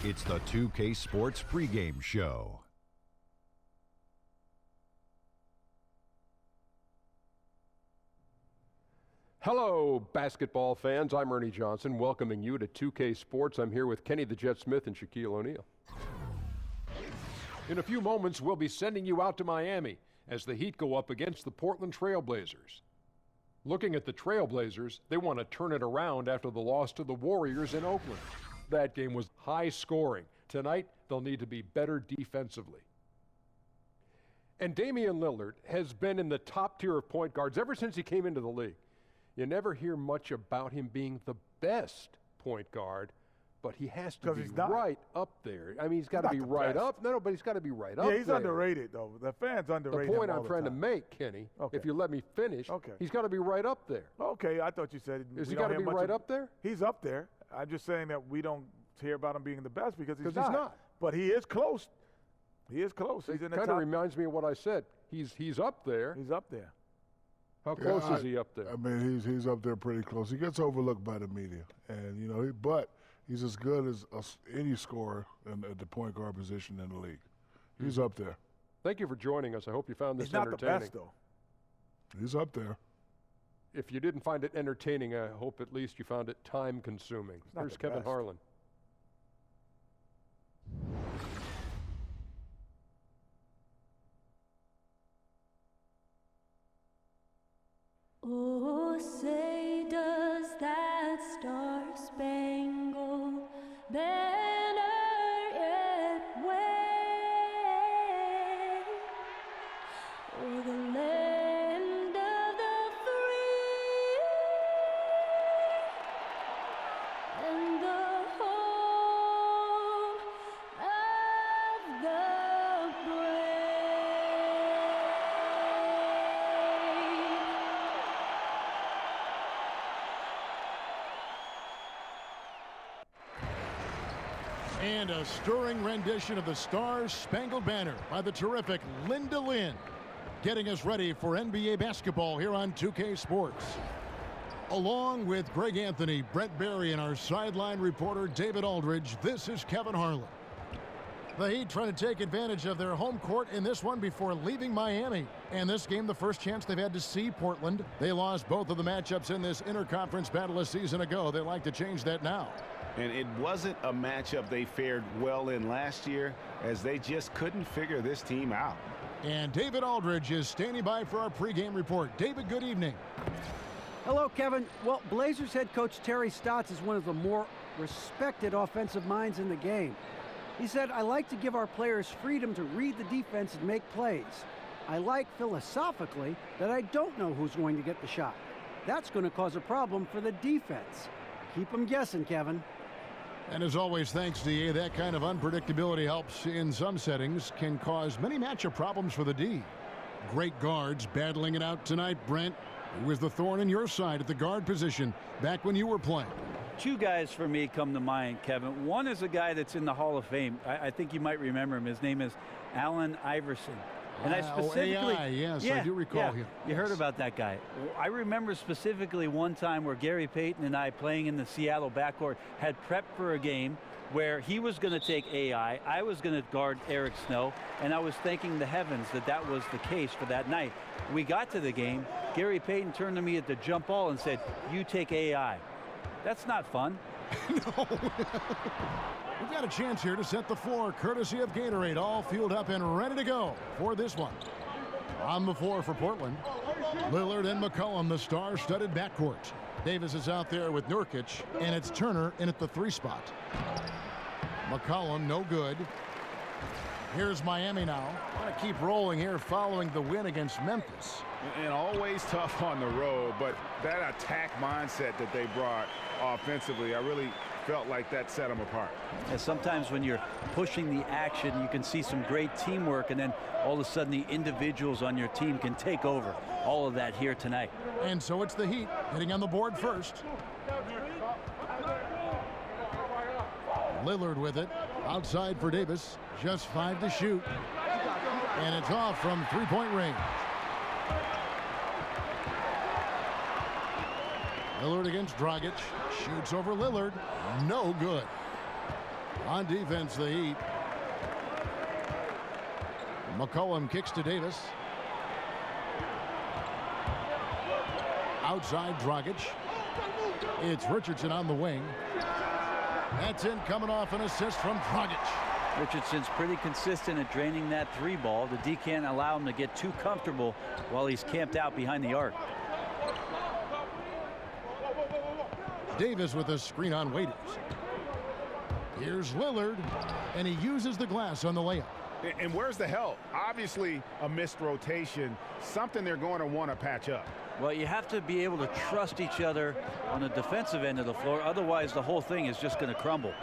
It's the 2K Sports Pregame Show. Hello, basketball fans. I'm Ernie Johnson, welcoming you to 2K Sports. I'm here with Kenny the Jet Smith and Shaquille O'Neal. In a few moments, we'll be sending you out to Miami as the Heat go up against the Portland Trailblazers. Looking at the Trailblazers, they want to turn it around after the loss to the Warriors in Oakland. That game was high scoring. Tonight, they'll need to be better defensively. And Damian Lillard has been in the top tier of point guards ever since he came into the league. You never hear much about him being the best point guard, but he has to be right up there. I mean, he's got to be right up. No, but he's got to be right up there. Yeah, he's underrated, though. The fans underrate him. The point I'm trying to make, Kenny, if you let me finish, he's got to be right up there. Okay, I thought you said Is he got to be right up there? He's up there. I'm just saying that we don't hear about him being the best because he's not. But he is close. He is close. He's in the top. Kind of reminds me of what I said. He's up there. He's up there. How close is he up there? I mean, he's up there pretty close. He gets overlooked by the media, and but he's as good as any scorer at the point guard position in the league. He's up there. Thank you for joining us. I hope you found this entertaining. He's not the best, though. He's up there. If you didn't find it entertaining, I hope at least you found it time-consuming. Here's Kevin Harlan. Oh, say does that star-spangled banner yet wave o'er the land of the free and the home of the And a stirring rendition of the Star-Spangled Banner by the terrific Linda Lynn, getting us ready for NBA basketball here on 2K Sports. Along with Greg Anthony, Brett Barry, and our sideline reporter David Aldridge, this is Kevin Harlan. The Heat trying to take advantage of their home court in this one before leaving Miami. And this game, the first chance they've had to see Portland. They lost both of the matchups in this interconference battle a season ago. They like to change that now. And it wasn't a matchup they fared well in last year, as they just couldn't figure this team out. And David Aldridge is standing by for our pregame report. David, good evening. Hello, Kevin. Well, Blazers head coach Terry Stotts is one of the more respected offensive minds in the game. He said, "I like to give our players freedom to read the defense and make plays. I like philosophically that I don't know who's going to get the shot. That's going to cause a problem for the defense. Keep them guessing, Kevin." And as always, thanks, DA. That kind of unpredictability helps in some settings, can cause many matchup problems for the D. Great guards battling it out tonight, Brent. Who was the thorn in your side at the guard position back when you were playing? Two guys for me come to mind, Kevin. One is a guy that's in the Hall of Fame. I think you might remember him. His name is Allen Iverson. And I specifically, yes, I do recall him. You heard about that guy. I remember specifically one time where Gary Payton and I, playing in the Seattle backcourt, had prepped for a game where he was going to take AI, I was going to guard Eric Snow, and I was thanking the heavens that that was the case for that night. We got to the game. Gary Payton turned to me at the jump ball and said, "You take AI." That's not fun. No. We've got a chance here to set the floor, courtesy of Gatorade, all fueled up and ready to go for this one. On the floor for Portland, Lillard and McCollum, the star-studded backcourt. Davis is out there with Nurkic, and it's Turner in at the 3 spot. McCollum, no good. Here's Miami now. Want to keep rolling here following the win against Memphis. And always tough on the road, but that attack mindset that they brought offensively, I really felt like that set them apart. And sometimes when you're pushing the action, you can see some great teamwork, and then all of a sudden the individuals on your team can take over. All of that here tonight. And so it's the Heat hitting on the board first. Lillard with it. Outside for Davis. Just 5 to shoot. And it's off from three-point range. Lillard against Dragic. Shoots over Lillard. No good. On defense, the Heat. McCollum kicks to Davis. Outside Dragic. It's Richardson on the wing. That's in, coming off an assist from Dragic. Richardson's pretty consistent at draining that three ball. The D can't allow him to get too comfortable while he's camped out behind the arc. Davis with a screen on Waiters. Here's Lillard, and he uses the glass on the layup. And where's the help? Obviously a missed rotation, something they're going to want to patch up. Well, you have to be able to trust each other on the defensive end of the floor. Otherwise, the whole thing is just going to crumble.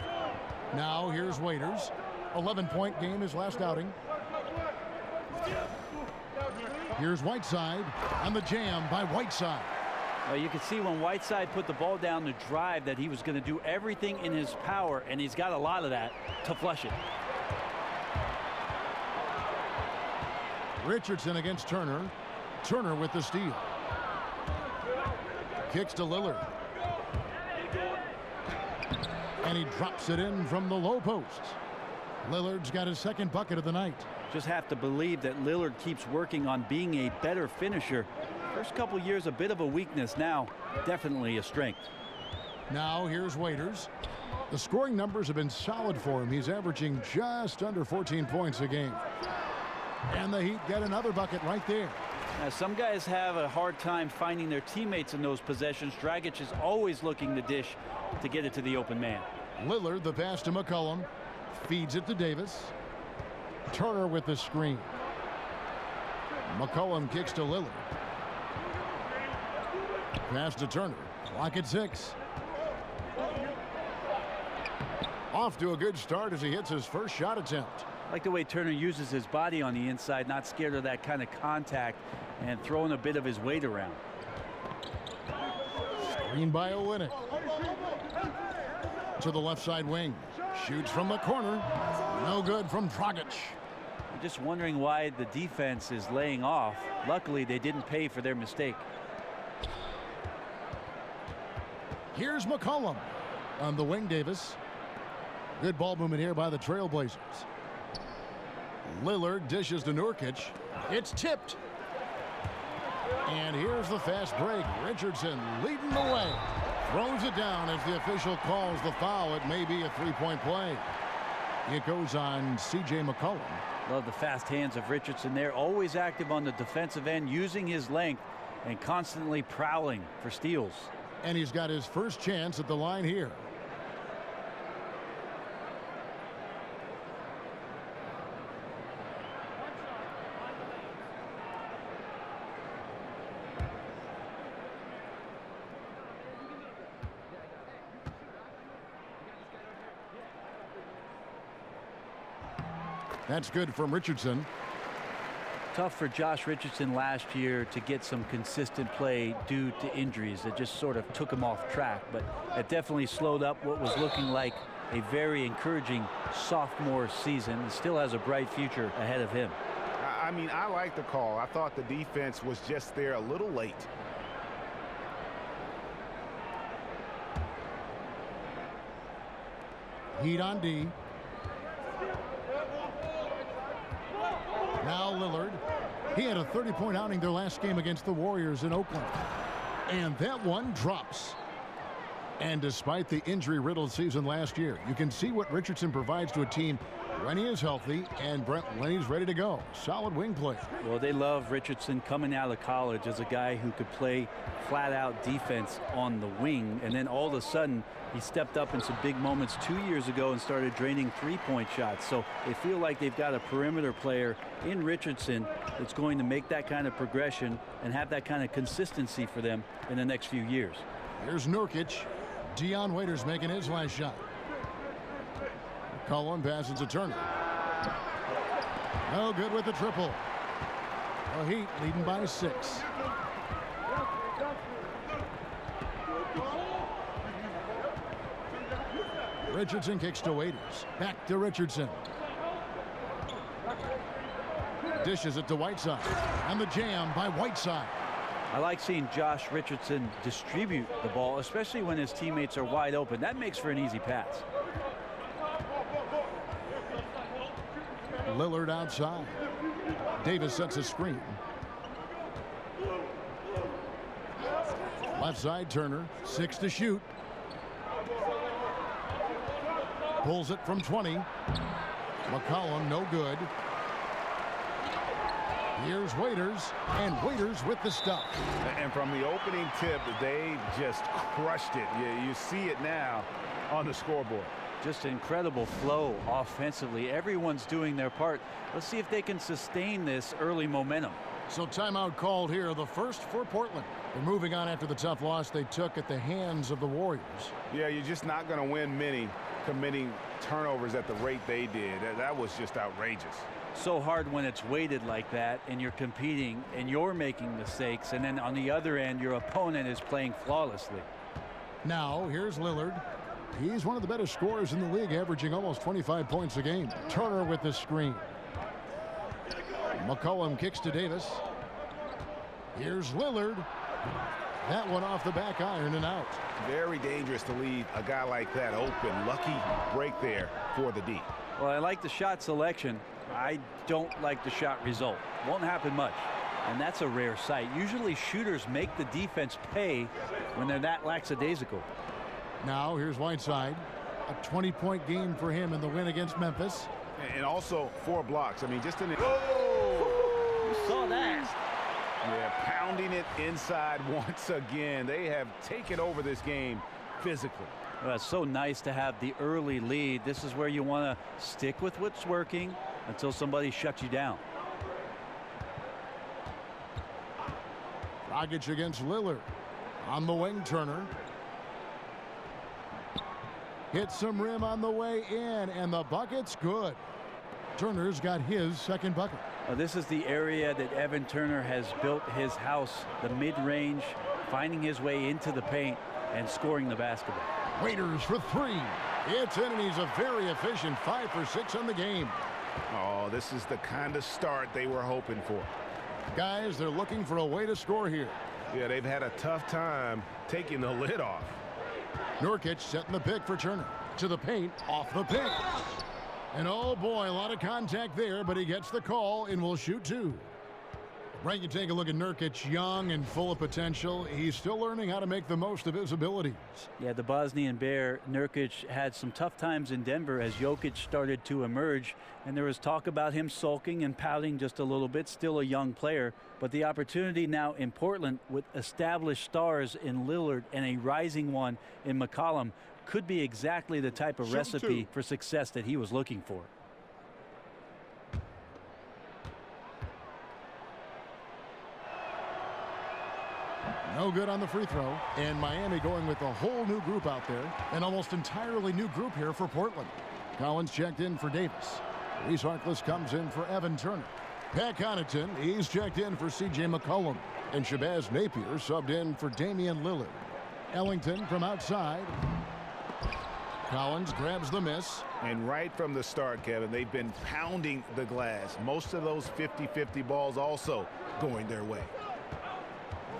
Now here's Waiters. 11-point game his last outing. Here's Whiteside on the jam by Whiteside. Well, you can see when Whiteside put the ball down to drive that he was going to do everything in his power, and he's got a lot of that to flush it. Richardson against Turner. Turner with the steal. Kicks to Lillard. And he drops it in from the low post. Lillard's got his second bucket of the night. Just have to believe that Lillard keeps working on being a better finisher. First couple years a bit of a weakness, now definitely a strength. Now here's Waiters. The scoring numbers have been solid for him. He's averaging just under 14 points a game. And the Heat get another bucket right there. Now, some guys have a hard time finding their teammates in those possessions. Dragic is always looking to dish to get it to the open man. Lillard, the pass to McCollum. Feeds it to Davis. Turner with the screen. McCollum kicks to Lillard. Pass to Turner. Clock at 6. Off to a good start as he hits his first shot attempt. I like the way Turner uses his body on the inside, not scared of that kind of contact, and throwing a bit of his weight around. Screen by Olynyk. To the left side wing. Shoots from the corner. No good from Dragic. I'm just wondering why the defense is laying off. Luckily, they didn't pay for their mistake. Here's McCollum on the wing. Davis. Good ball movement here by the Trailblazers. Lillard dishes to Nurkic. It's tipped. And here's the fast break. Richardson leading the way. Throws it down as the official calls the foul. It may be a three-point play. It goes on C.J. McCollum. Love the fast hands of Richardson there. Always active on the defensive end, using his length and constantly prowling for steals. And he's got his first chance at the line here. That's good from Richardson. Tough for Josh Richardson last year to get some consistent play due to injuries that just sort of took him off track, but it definitely slowed up what was looking like a very encouraging sophomore season. He still has a bright future ahead of him. I mean, I like the call. I thought the defense was just there a little late. Heat on D. Now Lillard. He had a 30-point outing their last game against the Warriors in Oakland. And that one drops. And despite the injury-riddled season last year, you can see what Richardson provides to a team when he is healthy and when he's ready to go. Solid wing play. Well, they love Richardson coming out of college as a guy who could play flat-out defense on the wing. And then all of a sudden, he stepped up in some big moments 2 years ago and started draining three-point shots. So they feel like they've got a perimeter player in Richardson that's going to make that kind of progression and have that kind of consistency for them in the next few years. Here's Nurkic. Dion Waiters making his last shot. McCollum passes to Turner. No good with the triple. The Heat leading by 6. Richardson kicks to Waiters. Back to Richardson. Dishes it to Whiteside. And the jam by Whiteside. I like seeing Josh Richardson distribute the ball, especially when his teammates are wide open. That makes for an easy pass. Lillard outside. Davis sets a screen. Left side, Turner. 6 to shoot. Pulls it from 20. McCollum, no good. Here's Waiters, and Waiters with the stuff. And from the opening tip, they just crushed it. You see it now on the scoreboard. Just incredible flow offensively. Everyone's doing their part. Let's see if they can sustain this early momentum. So timeout called here, the first for Portland. They're moving on after the tough loss they took at the hands of the Warriors. Yeah, you're just not going to win many committing turnovers at the rate they did. That was just outrageous. So hard when it's weighted like that and you're competing and you're making mistakes, and then on the other end your opponent is playing flawlessly. Now here's Lillard. He's one of the better scorers in the league, averaging almost 25 points a game. Turner with the screen. McCollum kicks to Davis. Here's Lillard. That one off the back iron and out. Very dangerous to leave a guy like that open. Lucky break there for the D. Well, I like the shot selection. I don't like the shot result. Won't happen much. And that's a rare sight. Usually shooters make the defense pay when they're that lackadaisical. Now here's Whiteside. A 20-point game for him in the win against Memphis. And also 4 blocks. I mean, just in the... You saw that. Yeah, pounding it inside once again. They have taken over this game physically. Well, it's so nice to have the early lead. This is where you want to stick with what's working until somebody shuts you down. Dragic against Lillard. On the wing, Turner. Hits some rim on the way in, and the bucket's good. Turner's got his second bucket. This is the area that Evan Turner has built his house, the mid-range, finding his way into the paint and scoring the basketball. Waiters for 3. It's in, and he's a very efficient 5 for 6 on the game. Oh, this is the kind of start they were hoping for. Guys, they're looking for a way to score here. Yeah, they've had a tough time taking the lid off. Nurkic setting the pick for Turner. To the paint, off the pick. And oh boy, a lot of contact there, but he gets the call and will shoot 2. Right, you take a look at Nurkic, young and full of potential. He's still learning how to make the most of his abilities. Yeah, the Bosnian Bear, Nurkic, had some tough times in Denver as Jokic started to emerge, and there was talk about him sulking and pouting just a little bit. Still a young player, but the opportunity now in Portland with established stars in Lillard and a rising one in McCollum could be exactly the type of recipe for success that he was looking for. No good on the free throw. And Miami going with a whole new group out there. An almost entirely new group here for Portland. Collins checked in for Davis. Reese Harkless comes in for Evan Turner. Pat Connaughton, he's checked in for C.J. McCollum. And Shabazz Napier subbed in for Damian Lillard. Ellington from outside. Collins grabs the miss. And right from the start, Kevin, they've been pounding the glass. Most of those 50-50 balls also going their way.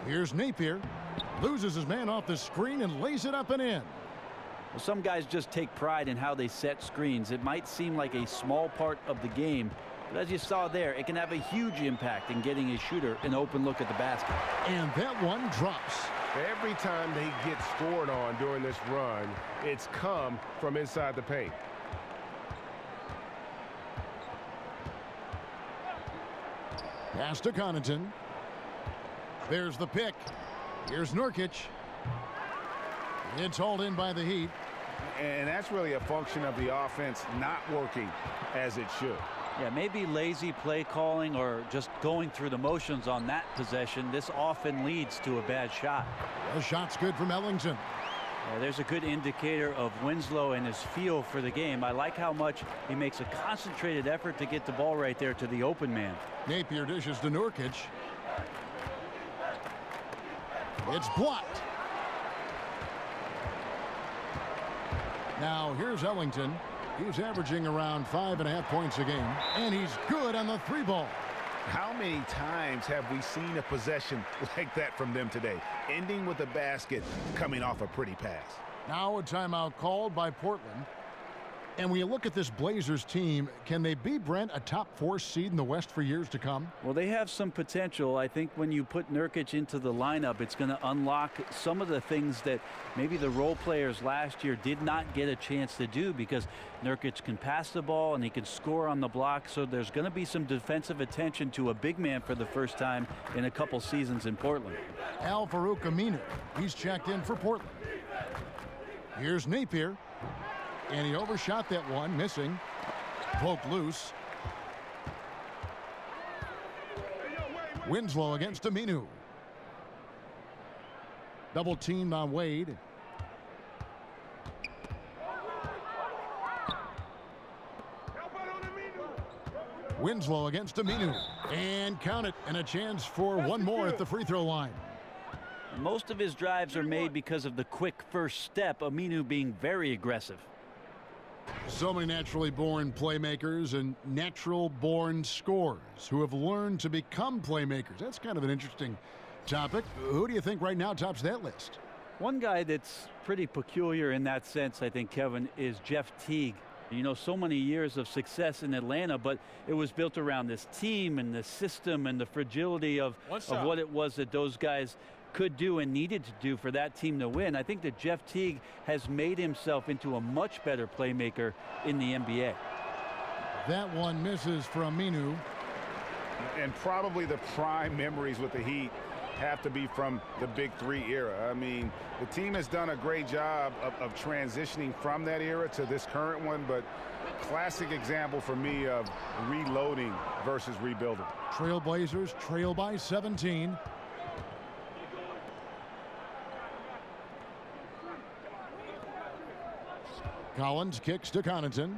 Here's Napier. Loses his man off the screen and lays it up and in. Well, some guys just take pride in how they set screens. It might seem like a small part of the game, but as you saw there, it can have a huge impact in getting a shooter an open look at the basket. And that one drops. Every time they get scored on during this run, it's come from inside the paint. Pass to Connaughton. There's the pick. Here's Nurkic. It's hauled in by the Heat. And that's really a function of the offense not working as it should. Yeah, maybe lazy play calling or just going through the motions on that possession. This often leads to a bad shot. The shot's good from Ellington. There's a good indicator of Winslow and his feel for the game. I like how much he makes a concentrated effort to get the ball right there to the open man. Napier dishes to Nurkic. It's blocked. Now here's Ellington. He's averaging around 5.5 points a game, and he's good on the 3-ball. How many times have we seen a possession like that from them today, ending with a basket coming off a pretty pass? Now a timeout called by Portland. And when you look at this Blazers team, can they be, Brent, a top 4 seed in the West for years to come? Well, they have some potential. I think when you put Nurkic into the lineup, it's going to unlock some of the things that maybe the role players last year did not get a chance to do, because Nurkic can pass the ball and he can score on the block. So there's going to be some defensive attention to a big man for the first time in a couple seasons in Portland. Al-Farouq Aminu, he's checked in for Portland. Here's Napier. And he overshot that one, missing. Poked loose. Winslow against Aminu. Double teamed on Wade. Winslow against Aminu. And count it. And a chance for one more at the free throw line. Most of his drives are made because of the quick first step, Aminu being very aggressive. So many naturally born playmakers and natural born scorers who have learned to become playmakers. That's kind of an interesting topic. Who do you think right now tops that list? One guy that's pretty peculiar in that sense, I think, Kevin, is Jeff Teague. You know, so many years of success in Atlanta, but it was built around this team and the system and the fragility of what it was that those guys could do and needed to do for that team to win. I think that Jeff Teague has made himself into a much better playmaker in the NBA. That one misses from Aminu. And probably the prime memories with the Heat have to be from the Big Three era. I mean, the team has done a great job of transitioning from that era to this current one, but classic example for me of reloading versus rebuilding. Trailblazers trail by 17. Collins kicks to Connaughton.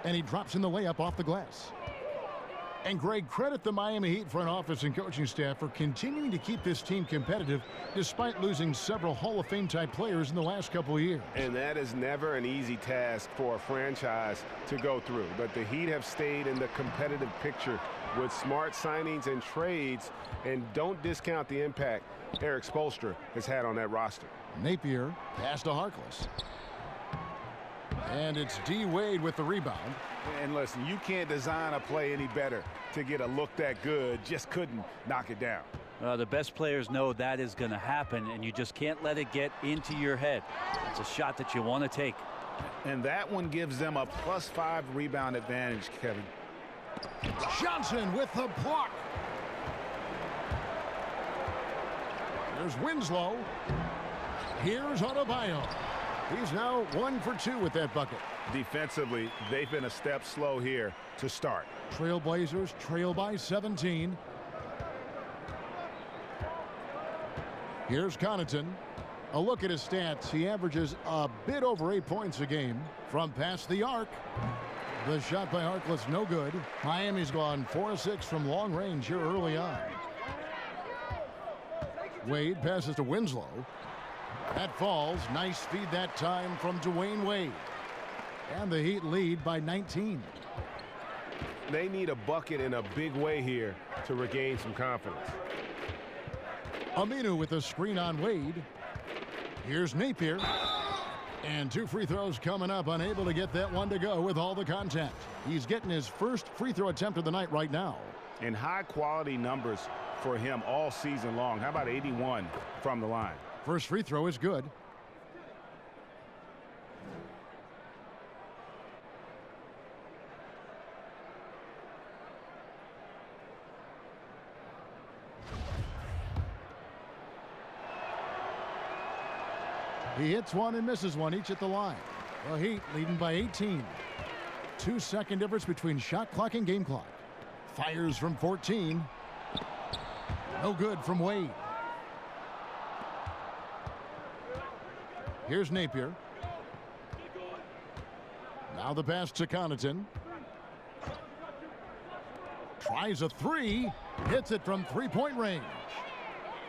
And he drops in the layup off the glass. And Greg, credit the Miami Heat front office and coaching staff for continuing to keep this team competitive despite losing several Hall of Fame type players in the last couple of years. And that is never an easy task for a franchise to go through. But the Heat have stayed in the competitive picture with smart signings and trades, and don't discount the impact Eric Spoelstra has had on that roster. Napier pass to Harkless. And it's D. Wade with the rebound. And listen, you can't design a play any better to get a look that good. Just couldn't knock it down. The best players know that is going to happen, and you just can't let it get into your head. It's a shot that you want to take. And that one gives them a +5 rebound advantage, Kevin. Johnson with the block. There's Winslow. Here's Adebayo. He's now 1 for 2 with that bucket. Defensively, they've been a step slow here to start. Trailblazers trail by 17. Here's Connaughton. A look at his stats. He averages a bit over 8 points a game from past the arc. The shot by Harkless no good. Miami's gone 4-6 from long range here early on. Wade passes to Winslow. That falls. Nice feed that time from Dwayne Wade. And the Heat lead by 19. They need a bucket in a big way here to regain some confidence. Aminu with a screen on Wade. Here's Napier. And 2 free throws coming up. Unable to get that one to go with all the contact. He's getting his first free throw attempt of the night right now. And high quality numbers for him all season long. How about 81 from the line? First free throw is good. He hits one and misses one, each at the line. The Heat leading by 18. 2-second difference between shot clock and game clock. Fires from 14. No good from Wade. Here's Napier. Now the pass to Connaughton. Tries a 3. Hits it from 3-point range.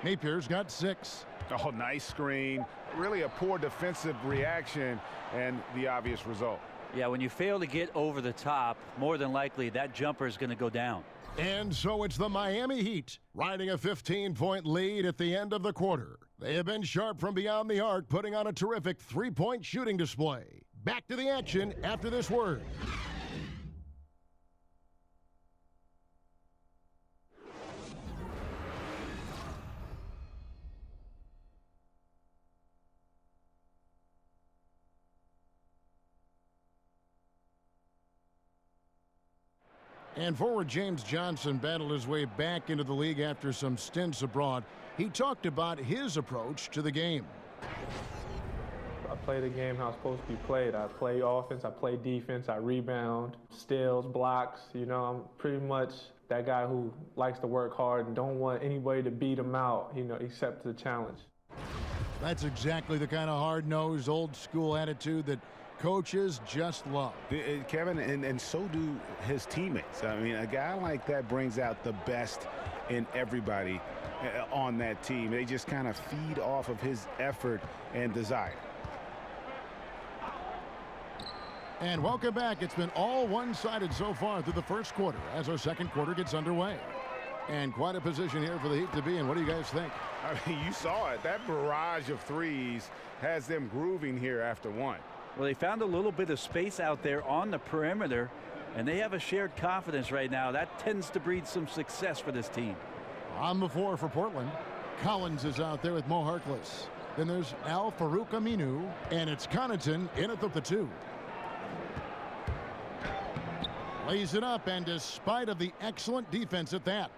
Napier's got 6. Oh, nice screen. Really a poor defensive reaction and the obvious result. Yeah, when you fail to get over the top, more than likely that jumper is going to go down. And so it's the Miami Heat riding a 15-point lead at the end of the quarter. They have been sharp from beyond the arc, putting on a terrific three-point shooting display. Back to the action after this word. And forward James Johnson battled his way back into the league after some stints abroad. He talked about his approach to the game. I play the game how it's supposed to be played. I play offense, I play defense, I rebound, steals, blocks. You know, I'm pretty much that guy who likes to work hard and don't want anybody to beat him out, you know, except the challenge. That's exactly the kind of hard-nosed, old-school attitude that coaches just love. Kevin, and so do his teammates. I mean, a guy like that brings out the best in everybody on that team. They just kind of feed off of his effort and desire. And welcome back. It's been all one-sided so far through the first quarter as our second quarter gets underway. And quite a position here for the Heat to be in. What do you guys think? I mean, you saw it. That barrage of threes has them grooving here after one. Well, they found a little bit of space out there on the perimeter, and they have a shared confidence right now. That tends to breed some success for this team. On the floor for Portland, Collins is out there with Mo Harkless. Then there's Al Farouk Aminu, and it's Connaughton in at the 2. Lays it up, and despite of the excellent defense at that,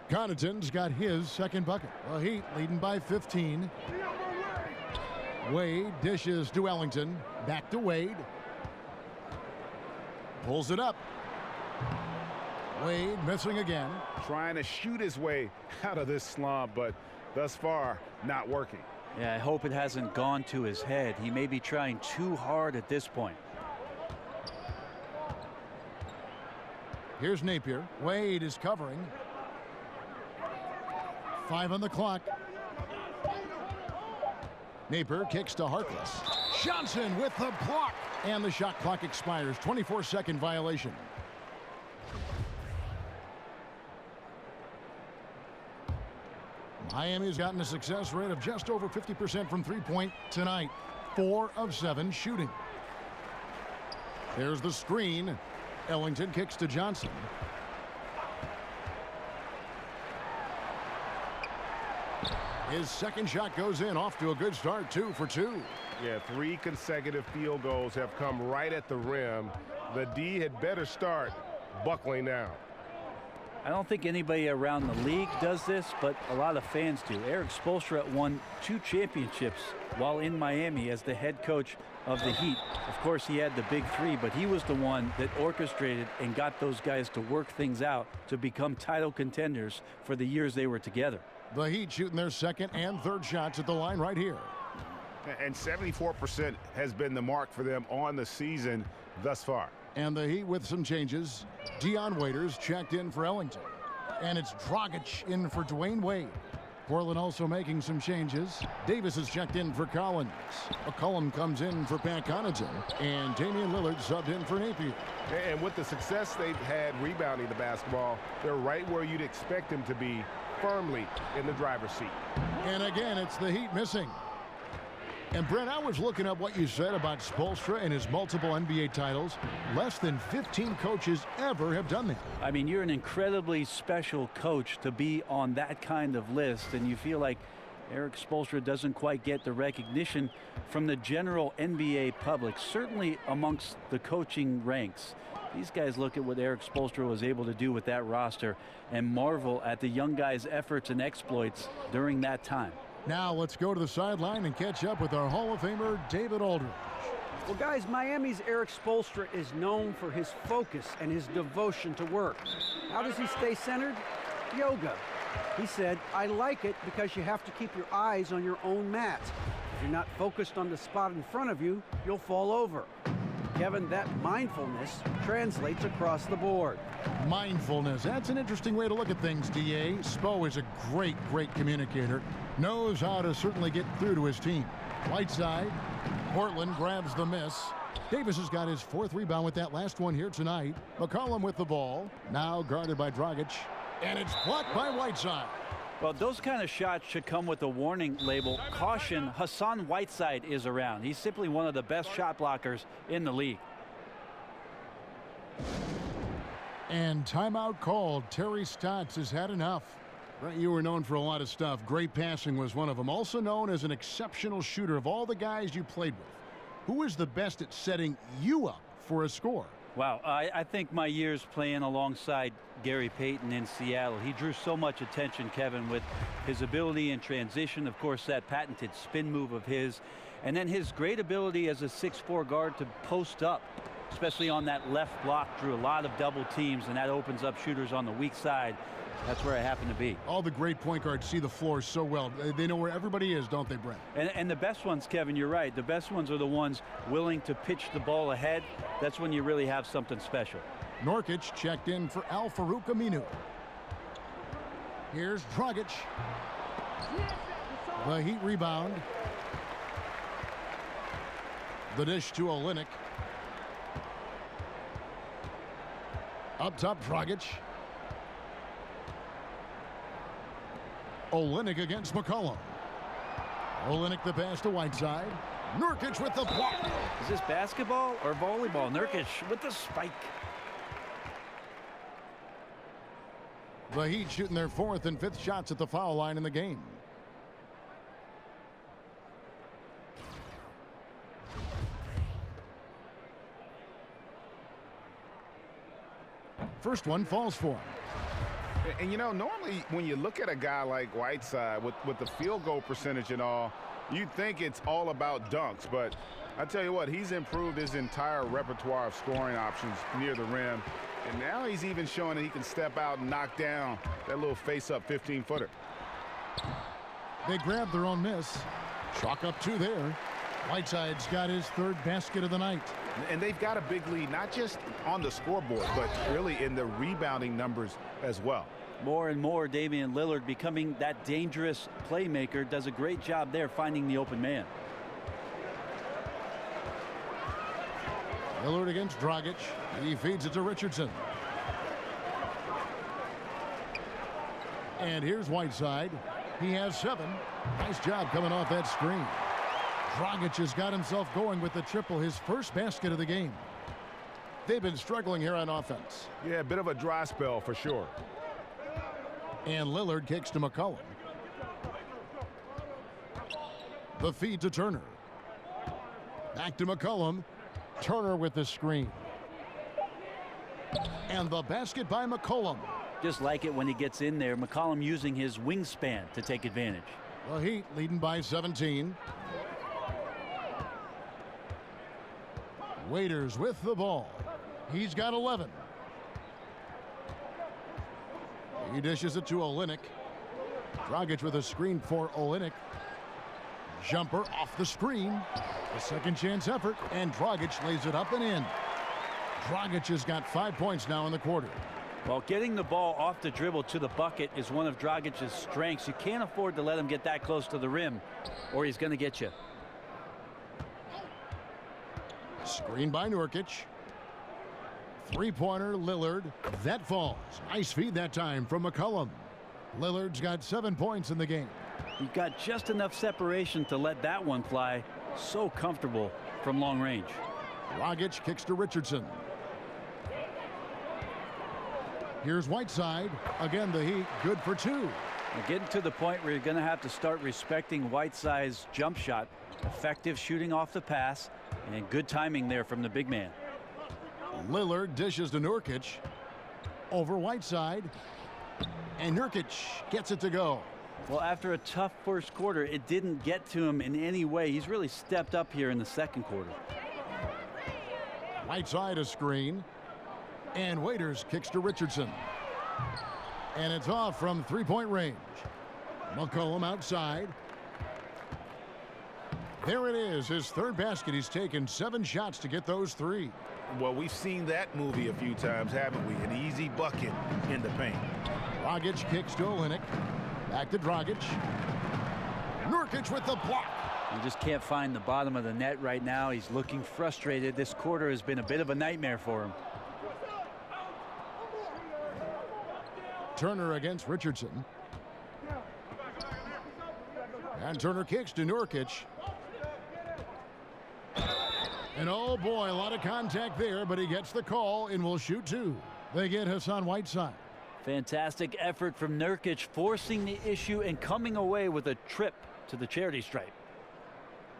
Connaughton's got his second bucket. The Heat leading by 15. Wade dishes to Ellington. Back to Wade. Pulls it up. Wade missing again. Trying to shoot his way out of this slump, but thus far, not working. Yeah, I hope it hasn't gone to his head. He may be trying too hard at this point. Here's Napier. Wade is covering. 5 on the clock. Napier kicks to Harkless. Johnson with the block. And the shot clock expires. 24-second violation. Miami's gotten a success rate of just over 50% from three-point tonight. 4 of 7 shooting. There's the screen. Ellington kicks to Johnson. His second shot goes in, off to a good start, 2 for 2. Yeah, 3 consecutive field goals have come right at the rim. The D had better start buckling down. I don't think anybody around the league does this, but a lot of fans do. Eric Spoelstra won 2 championships while in Miami as the head coach of the Heat. Of course, he had the big 3, but he was the one that orchestrated and got those guys to work things out to become title contenders for the years they were together. The Heat shooting their second and third shots at the line right here. And 74% has been the mark for them on the season thus far. And the Heat with some changes. Dion Waiters checked in for Ellington. And it's Dragic in for Dwayne Wade. Portland also making some changes. Davis is checked in for Collins. McCollum comes in for Pat Connaughton. And Damian Lillard subbed in for Napier. And with the success they've had rebounding the basketball, they're right where you'd expect them to be, firmly in the driver's seat. And again, it's the Heat missing. And Brent, I was looking up what you said about Spoelstra and his multiple NBA titles. Less than 15 coaches ever have done that. I mean, you're an incredibly special coach to be on that kind of list, and you feel like Eric Spoelstra doesn't quite get the recognition from the general NBA public, certainly amongst the coaching ranks. These guys look at what Eric Spoelstra was able to do with that roster and marvel at the young guys' efforts and exploits during that time. Now let's go to the sideline and catch up with our Hall of Famer, David Aldridge. Well, guys, Miami's Eric Spoelstra is known for his focus and his devotion to work. How does he stay centered? Yoga. He said, I like it because you have to keep your eyes on your own mat. If you're not focused on the spot in front of you, you'll fall over. Kevin, that mindfulness translates across the board. Mindfulness. That's an interesting way to look at things, D.A. Spo is a great communicator. Knows how to certainly get through to his team. Whiteside. Portland grabs the miss. Davis has got his 4th rebound with that last one here tonight. McCollum with the ball. Now guarded by Dragic. And it's blocked by Whiteside. Well, those kind of shots should come with a warning label. Caution, Hassan Whiteside is around. He's simply one of the best shot blockers in the league. And timeout called. Terry Stotts has had enough. Right, you were known for a lot of stuff. Great passing was one of them. Also known as an exceptional shooter. Of all the guys you played with, who is the best at setting you up for a score? Wow, I think my years playing alongside Gary Payton in Seattle, he drew so much attention, Kevin, with his ability in transition, of course, that patented spin move of his, and then his great ability as a 6'4" guard to post up, especially on that left block, drew a lot of double teams, and that opens up shooters on the weak side. That's where I happen to be. All the great point guards see the floor so well. They know where everybody is, don't they, Brent? And the best ones, Kevin, you're right. The best ones are the ones willing to pitch the ball ahead. That's when you really have something special. Nurkic checked in for Al-Farouq Aminu. Here's Dragic. The Heat rebound. The dish to Olynyk. Up top, Dragic. Olynyk against McCollum. Olynyk the pass to Whiteside. Nurkic with the block. Is this basketball or volleyball? Nurkic with the spike. The Heat shooting their 4th and 5th shots at the foul line in the game. First one falls for him. And, you know, normally when you look at a guy like Whiteside with the field goal percentage and all, you'd think it's all about dunks. But I tell you what, he's improved his entire repertoire of scoring options near the rim. And now he's even showing that he can step out and knock down that little face-up 15-footer. They grab their own miss. Chalk up 2 there. Whiteside's got his 3rd basket of the night. And they've got a big lead, not just on the scoreboard, but really in the rebounding numbers as well. More and more, Damian Lillard becoming that dangerous playmaker. Does a great job there finding the open man. Lillard against Dragic. He feeds it to Richardson. And here's Whiteside. He has 7. Nice job coming off that screen. Dragic has got himself going with the triple, his 1st basket of the game. They've been struggling here on offense. Yeah, a bit of a dry spell for sure. And Lillard kicks to McCollum. The feed to Turner. Back to McCollum. Turner with the screen. And the basket by McCollum. Just like it when he gets in there. McCollum using his wingspan to take advantage. The Heat leading by 17. Waiters with the ball. He's got 11. He dishes it to Olynyk. Dragic with a screen for Olynyk. Jumper off the screen. A second chance effort, and Dragic lays it up and in. Dragic has got 5 points now in the quarter. Well, getting the ball off the dribble to the bucket is one of Dragic's strengths. You can't afford to let him get that close to the rim, or he's going to get you. Screen by Nurkic. Three-pointer, Lillard. That falls. Nice feed that time from McCollum. Lillard's got 7 points in the game. He got just enough separation to let that one fly. So comfortable from long range. Dragic kicks to Richardson. Here's Whiteside. Again, the Heat good for 2. We're getting to the point where you're going to have to start respecting Whiteside's jump shot. Effective shooting off the pass and good timing there from the big man. Lillard dishes to Nurkic. Over Whiteside. And Nurkic gets it to go. Well, after a tough first quarter, it didn't get to him in any way. He's really stepped up here in the second quarter. Whiteside a screen. And Waiters kicks to Richardson. And it's off from 3-point range. McCollum outside. There it is, his 3rd basket. He's taken 7 shots to get those 3. Well, we've seen that movie a few times, haven't we? An easy bucket in the paint. Dragic kicks to Olynyk. Back to Dragic. Nurkic with the block. He just can't find the bottom of the net right now. He's looking frustrated. This quarter has been a bit of a nightmare for him. Turner against Richardson. And Turner kicks to Nurkic. And oh boy, a lot of contact there, but he gets the call and will shoot 2. They get Hassan Whiteside. Fantastic effort from Nurkic, forcing the issue and coming away with a trip to the charity stripe.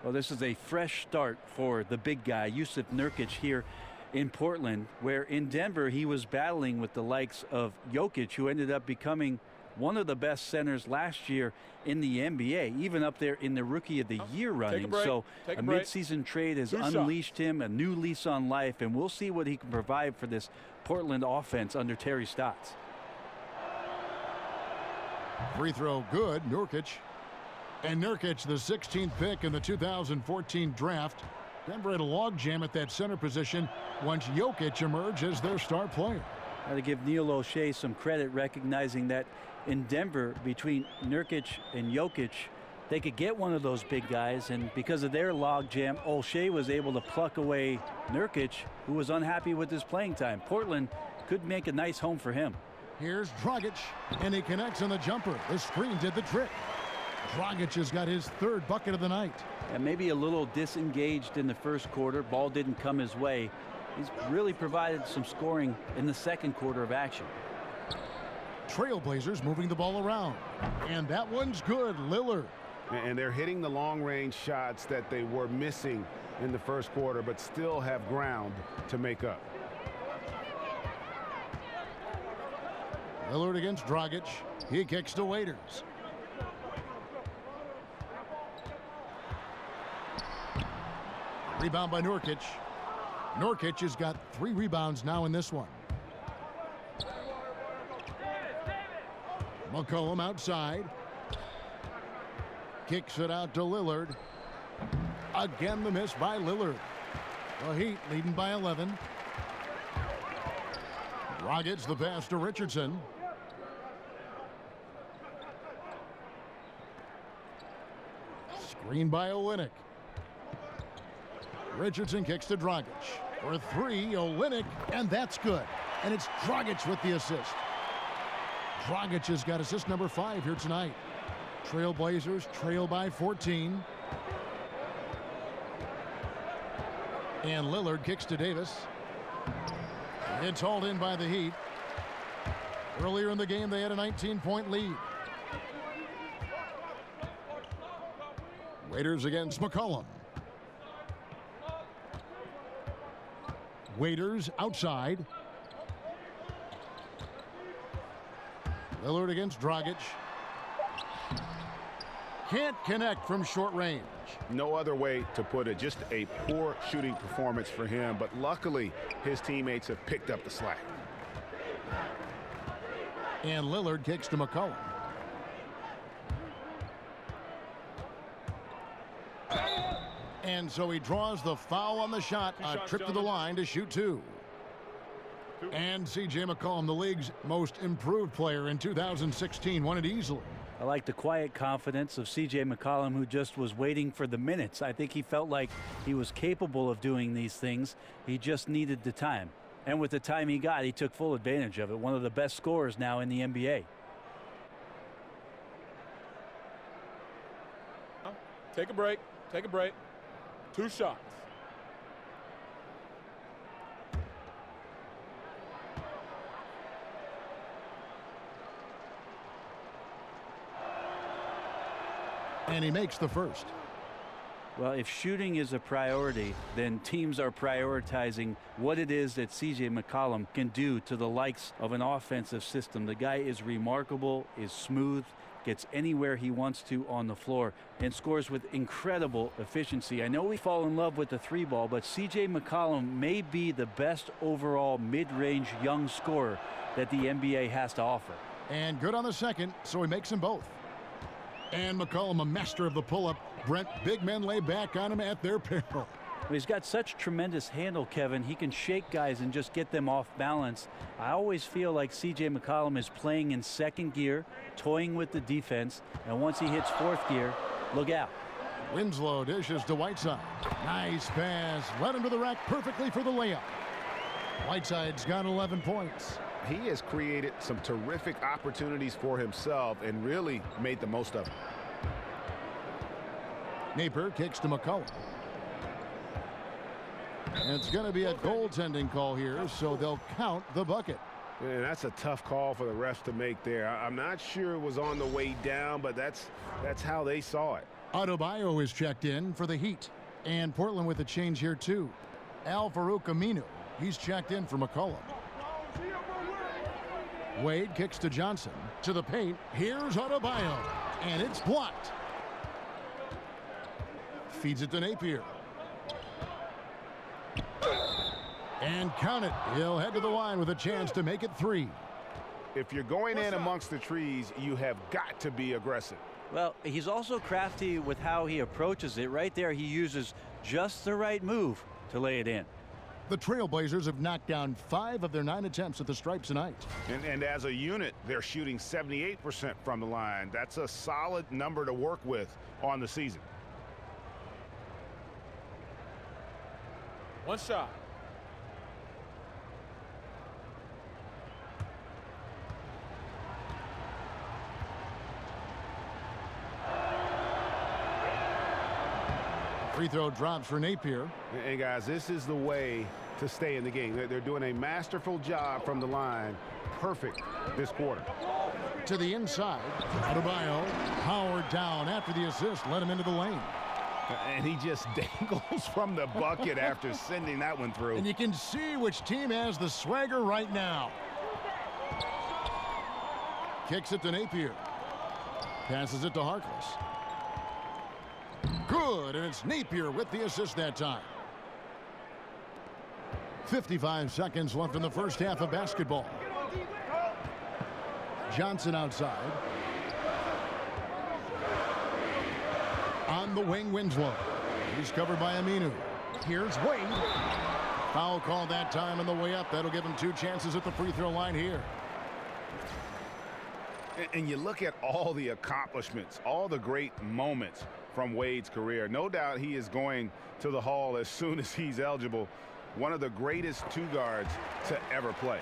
Well, this is a fresh start for the big guy, Yusuf Nurkic, here in Portland, where in Denver he was battling with the likes of Jokic, who ended up becoming one of the best centers last year in the NBA, even up there in the Rookie of the Year running. So a midseason trade has unleashed him, a new lease on life, and we'll see what he can provide for this Portland offense under Terry Stotts. Free throw good, Nurkic. And Nurkic, the 16th pick in the 2014 draft. Denver had a logjam at that center position once Jokic emerged as their star player. Got to give Neil O'Shea some credit, recognizing that in Denver, between Nurkic and Jokic, they could get one of those big guys, and because of their logjam, O'Shea was able to pluck away Nurkic, who was unhappy with his playing time. Portland could make a nice home for him. Here's Dragic, and he connects on the jumper. The screen did the trick. Dragic has got his 3rd bucket of the night. And maybe a little disengaged in the first quarter. Ball didn't come his way. He's really provided some scoring in the second quarter of action. Trailblazers moving the ball around. And that one's good, Lillard. And they're hitting the long-range shots that they were missing in the first quarter, but still have ground to make up. Lillard against Dragic. He kicks to Waiters. Rebound by Nurkic. Nurkic has got 3 rebounds now in this one. McCollum outside. Kicks it out to Lillard. Again the miss by Lillard. The Heat leading by 11. Dragic the pass to Richardson. Screen by Olynyk. Richardson kicks to Dragic. For 3, Olynyk, and that's good. And it's Dragic with the assist. Dragic has got assist number 5 here tonight. Trailblazers trail by 14. And Lillard kicks to Davis. It's hauled in by the Heat. Earlier in the game, they had a 19-point lead. Waiters against McCollum. Waiters outside. Lillard against Dragic. Can't connect from short range. No other way to put it. Just a poor shooting performance for him, but luckily his teammates have picked up the slack. And Lillard kicks to McCollum. And so he draws the foul on the shot. A trip to the line to shoot 2. And C.J. McCollum, the league's most improved player in 2016, won it easily. I like the quiet confidence of C.J. McCollum, who just was waiting for the minutes. I think he felt like he was capable of doing these things. He just needed the time. And with the time he got, he took full advantage of it. One of the best scorers now in the NBA. Take a break. Take a break. 2 shots. And he makes the first. Well, if shooting is a priority, then teams are prioritizing what it is that C.J. McCollum can do to the likes of an offensive system. The guy is remarkable, is smooth, gets anywhere he wants to on the floor, and scores with incredible efficiency. I know we fall in love with the 3-ball, but C.J. McCollum may be the best overall mid-range young scorer that the NBA has to offer. And good on the second, so he makes them both. And McCollum, a master of the pull-up. Brent, big men lay back on him at their peril. He's got such tremendous handle, Kevin. He can shake guys and just get them off balance. I always feel like C.J. McCollum is playing in second gear, toying with the defense, and once he hits 4th gear, look out. Winslow dishes to Whiteside. Nice pass. Led him to the rack perfectly for the layup. Whiteside's got 11 points. He has created some terrific opportunities for himself and really made the most of it. Napier kicks to McCullum. And it's going to be a goaltending call here, so they'll count the bucket. Man, that's a tough call for the refs to make there. I'm not sure it was on the way down, but that's how they saw it. Adebayo is checked in for the Heat. And Portland with a change here, too. Al-Farouq Aminu, he's checked in for McCullum. Wade kicks to Johnson. To the paint. Here's Adebayo. And it's blocked. Feeds it to Napier. And count it. He'll head to the line with a chance to make it 3. If you're going in amongst the trees, you have got to be aggressive. Well, he's also crafty with how he approaches it. Right there, he uses just the right move to lay it in. The Trailblazers have knocked down 5 of their 9 attempts at the stripes tonight. And as a unit, they're shooting 78% from the line. That's a solid number to work with on the season. One shot. Free throw drops for Napier. And guys, this is the way to stay in the game. They're doing a masterful job from the line. Perfect this quarter. To the inside. Adebayo powered down after the assist. Let him into the lane. And he just dangles from the bucket after sending that one through. And you can see which team has the swagger right now. Kicks it to Napier. Passes it to Harkless. Good, and it's Napier with the assist that time. 55 seconds left in the first half of basketball. Johnson outside. On the wing, Winslow. He's covered by Aminu. Here's Wade. Foul call that time on the way up. That'll give him 2 chances at the free throw line here. And you look at all the accomplishments, all the great moments from Wade's career. No doubt he is going to the Hall as soon as he's eligible. One of the greatest 2 guards to ever play.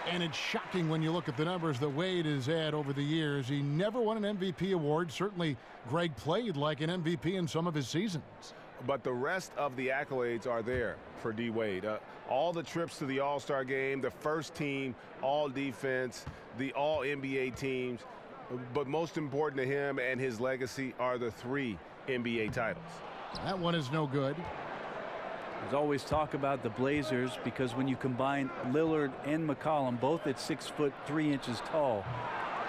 And it's shocking when you look at the numbers that Wade has had over the years. He never won an MVP award. Certainly, Greg played like an MVP in some of his seasons. But the rest of the accolades are there for D. Wade. All the trips to the All-Star game, the first team, all defense, the all NBA teams. But most important to him and his legacy are the 3 NBA titles. That one is no good. There's always talk about the Blazers because when you combine Lillard and McCollum, both at 6'3" tall,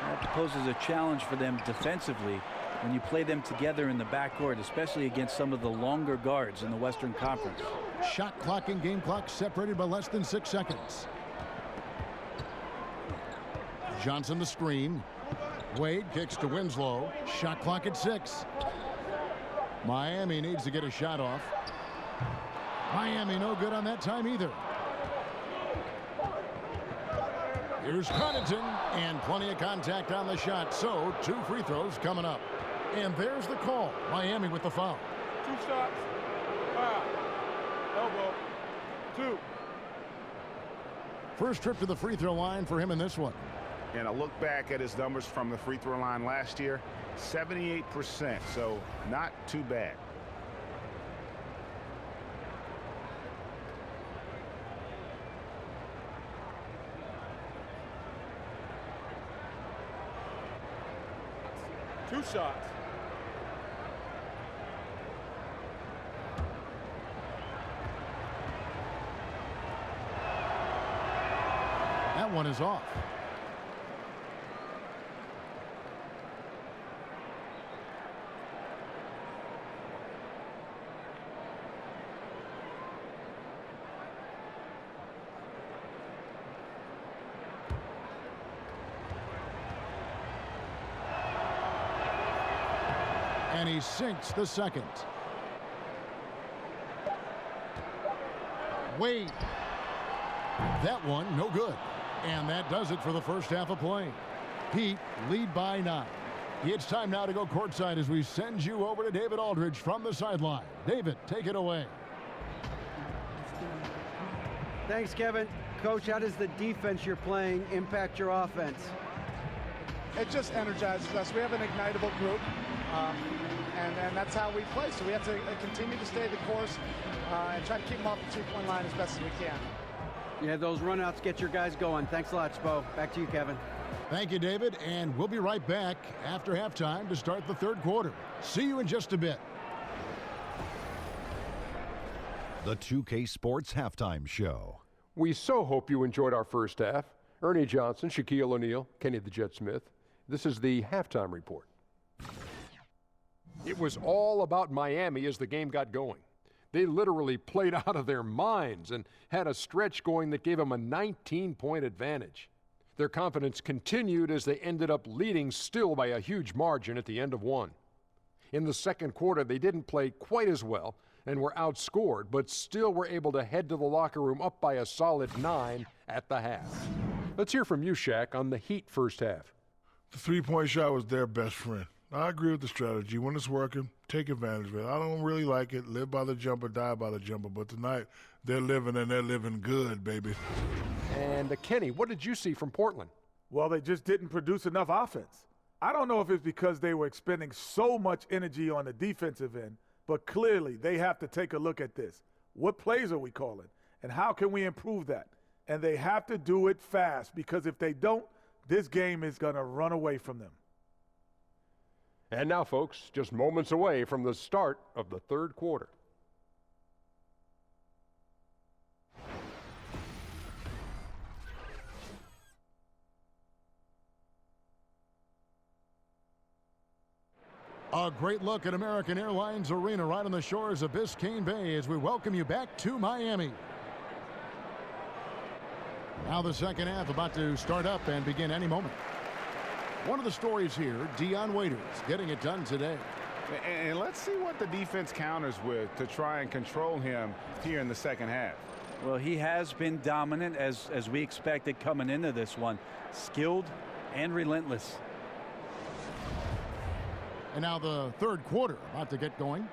that poses a challenge for them defensively when you play them together in the backcourt, especially against some of the longer guards in the Western Conference. Shot clock and game clock separated by less than 6 seconds. Johnson the screen. Wade kicks to Winslow. Shot clock at 6. Miami needs to get a shot off. Miami no good on that time either. Here's Connaughton, and plenty of contact on the shot. So 2 free throws coming up. And there's the call. Miami with the foul. 2 shots. Foul. Elbow. 2. First trip to the free throw line for him in this one. And a look back at his numbers from the free throw line last year, 78%, so not too bad. Two shots. That one is off. And he sinks the second. Wade. That one, no good. And that does it for the first half of play. Heat lead by 9. It's time now to go courtside as we send you over to David Aldridge from the sideline. David, take it away. Thanks, Kevin. Coach, how does the defense you're playing impact your offense? it just energizes us. We have an ignitable group, and that's how we play. So we have to continue to stay the course and try to keep them off the three-point line as best as we can. Yeah, those runouts get your guys going. Thanks a lot, Spo. Back to you, Kevin. Thank you, David, and we'll be right back after halftime to start the third quarter. See you in just a bit. The 2K Sports Halftime Show. We so hope you enjoyed our first half. Ernie Johnson, Shaquille O'Neal, Kenny the Jet Smith. This is the halftime report. It was all about Miami as the game got going. They literally played out of their minds and had a stretch going that gave them a 19-point advantage. Their confidence continued as they ended up leading still by a huge margin at the end of one. In the second quarter, they didn't play quite as well and were outscored, but still were able to head to the locker room up by a solid 9 at the half. Let's hear from you, Shaq, on the Heat first half. The three-point shot was their best friend. I agree with the strategy. When it's working, take advantage of it. I don't really like it. Live by the jumper, die by the jumper. But tonight, they're living, and they're living good, baby. And Kenny, what did you see from Portland? Well, they just didn't produce enough offense. I don't know if it's because they were expending so much energy on the defensive end, but clearly they have to take a look at this. What plays are we calling, and how can we improve that? And they have to do it fast, because if they don't, this game is going to run away from them. And now, folks, just moments away from the start of the third quarter. A great look at American Airlines Arena right on the shores of Biscayne Bay as we welcome you back to Miami. Now the second half about to start up and begin any moment. One of the stories here, Dion Waiters getting it done today. And let's see what the defense counters with to try and control him here in the second half. Well, he has been dominant as we expected coming into this one. Skilled and relentless. And now the third quarter about to get going.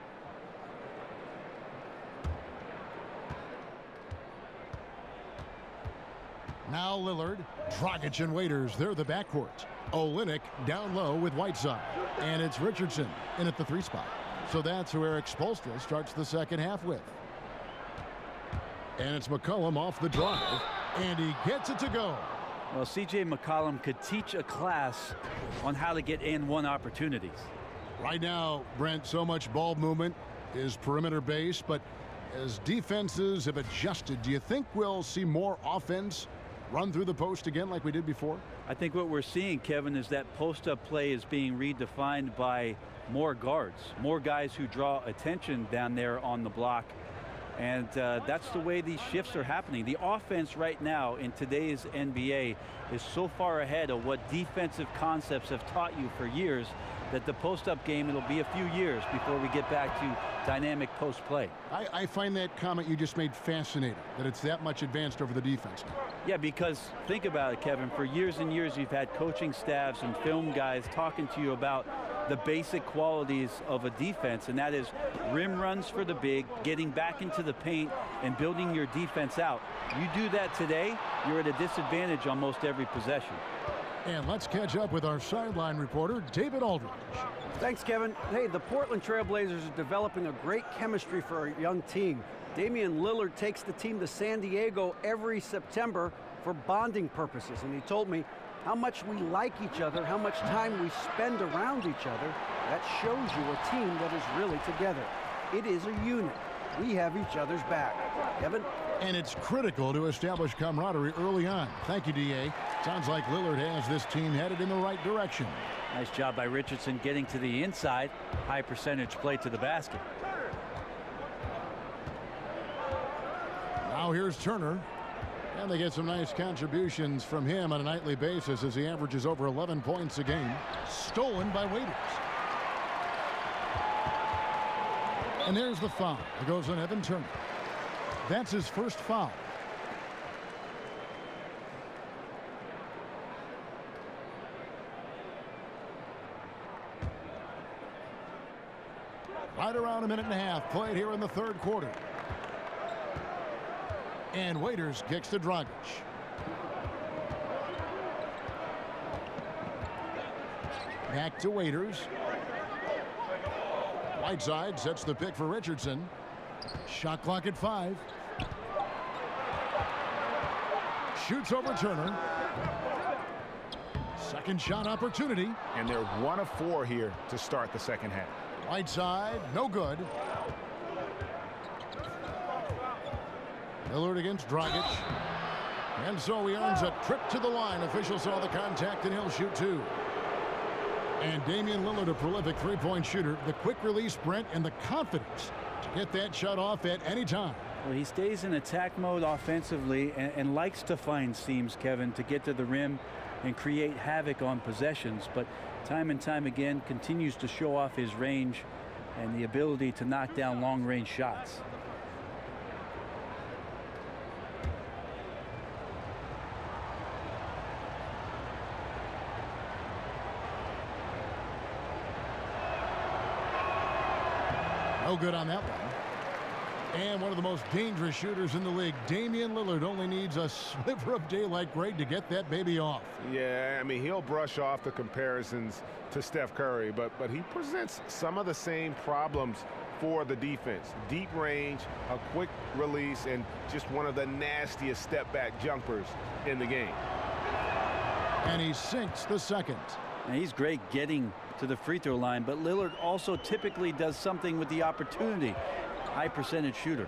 Now Lillard, Dragic and Waiters, they're the backcourt. Olynyk down low with Whiteside. And it's Richardson in at the 3 spot. So that's who Eric Spoelstra starts the second half with. And it's McCollum off the drive. And he gets it to go. Well, C.J. McCollum could teach a class on how to get in one opportunities. Right now, Brent, so much ball movement is perimeter based, but as defenses have adjusted, do you think we'll see more offense run through the post again like we did before? I think what we're seeing, Kevin, is that post-up play is being redefined by more guards, more guys who draw attention down there on the block. And that's the way these shifts are happening. The offense right now in today's NBA is so far ahead of what defensive concepts have taught you for years that the post-up game, it'll be a few years before we get back to dynamic post-play. I find that comment you just made fascinating, that it's that much advanced over the defense now. Yeah, because think about it, Kevin. For years and years, you've had coaching staffs and film guys talking to you about the basic qualities of a defense, and that is rim runs for the big, getting back into the paint, and building your defense out. You do that today, you're at a disadvantage on most every possession. And let's catch up with our sideline reporter, David Aldridge. Thanks, Kevin. Hey, the Portland Trailblazers are developing a great chemistry for a young team. Damian Lillard takes the team to San Diego every September for bonding purposes, and he told me how much we like each other, how much time we spend around each other. That shows you a team that is really together. It is a unit. We have each other's back. Kevin? And it's critical to establish camaraderie early on. Thank you, D.A. Sounds like Lillard has this team headed in the right direction. Nice job by Richardson getting to the inside. High percentage play to the basket. Now here's Turner. And they get some nice contributions from him on a nightly basis as he averages over 11 points a game. Stolen by Waiters. And there's the foul. It goes on Evan Turner. That's his first foul. Right around a minute and a half played here in the third quarter. And Waiters kicks to Dragic. Back to Waiters. Whiteside sets the pick for Richardson. Shot clock at 5. Shoots over Turner. Second shot opportunity. And they're 1 of 4 here to start the second half. Whiteside, no good. Lillard against Dragic. And so he earns a trip to the line. Officials saw the contact, and he'll shoot 2. And Damian Lillard, a prolific three-point shooter. The quick release, Brent, and the confidence to get that shot off at any time. Well, he stays in attack mode offensively and likes to find seams, Kevin, to get to the rim and create havoc on possessions. But time and time again continues to show off his range and the ability to knock down long-range shots. No good on that one. And one of the most dangerous shooters in the league, Damian Lillard, only needs a sliver of daylight, Greg, to get that baby off. Yeah, I mean, he'll brush off the comparisons to Steph Curry, but he presents some of the same problems for the defense. Deep range, a quick release, and just one of the nastiest step-back jumpers in the game. And he sinks the second. And he's great getting to the free throw line, but Lillard also typically does something with the opportunity. High percentage shooter.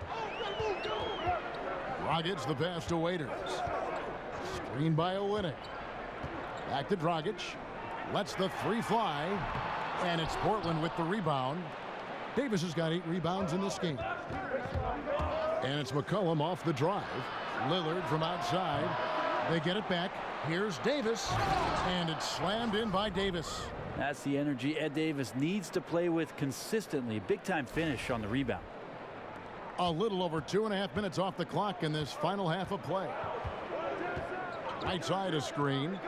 Dragic the pass to Waiters. Screen by Olynyk. Back to Dragic. Lets the 3 fly. And it's Portland with the rebound. Davis has got 8 rebounds in this game. And it's McCollum off the drive. Lillard from outside. They get it back. Here's Davis. And it's slammed in by Davis. That's the energy Ed Davis needs to play with consistently. Big time finish on the rebound. A little over 2.5 minutes off the clock in this final half of play. Right side a screen.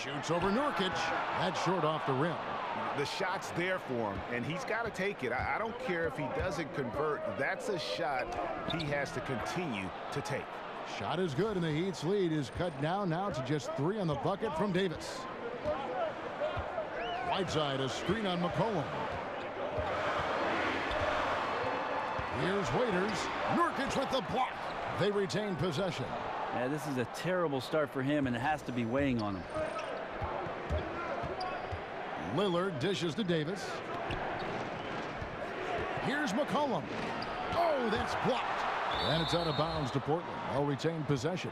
Shoots over Nurkic. That's short off the rim. The shot's there for him, and he's got to take it. I don't care if he doesn't convert. That's a shot he has to continue to take. Shot is good, and the Heat's lead is cut down now to just 3 on the bucket from Davis. Whiteside, a screen on McCollum. Here's Waiters. Nurkic with the block. They retain possession. Yeah, this is a terrible start for him, and it has to be weighing on him. Lillard dishes to Davis. Here's McCollum. Oh, that's blocked. And it's out of bounds to Portland. They'll retain possession.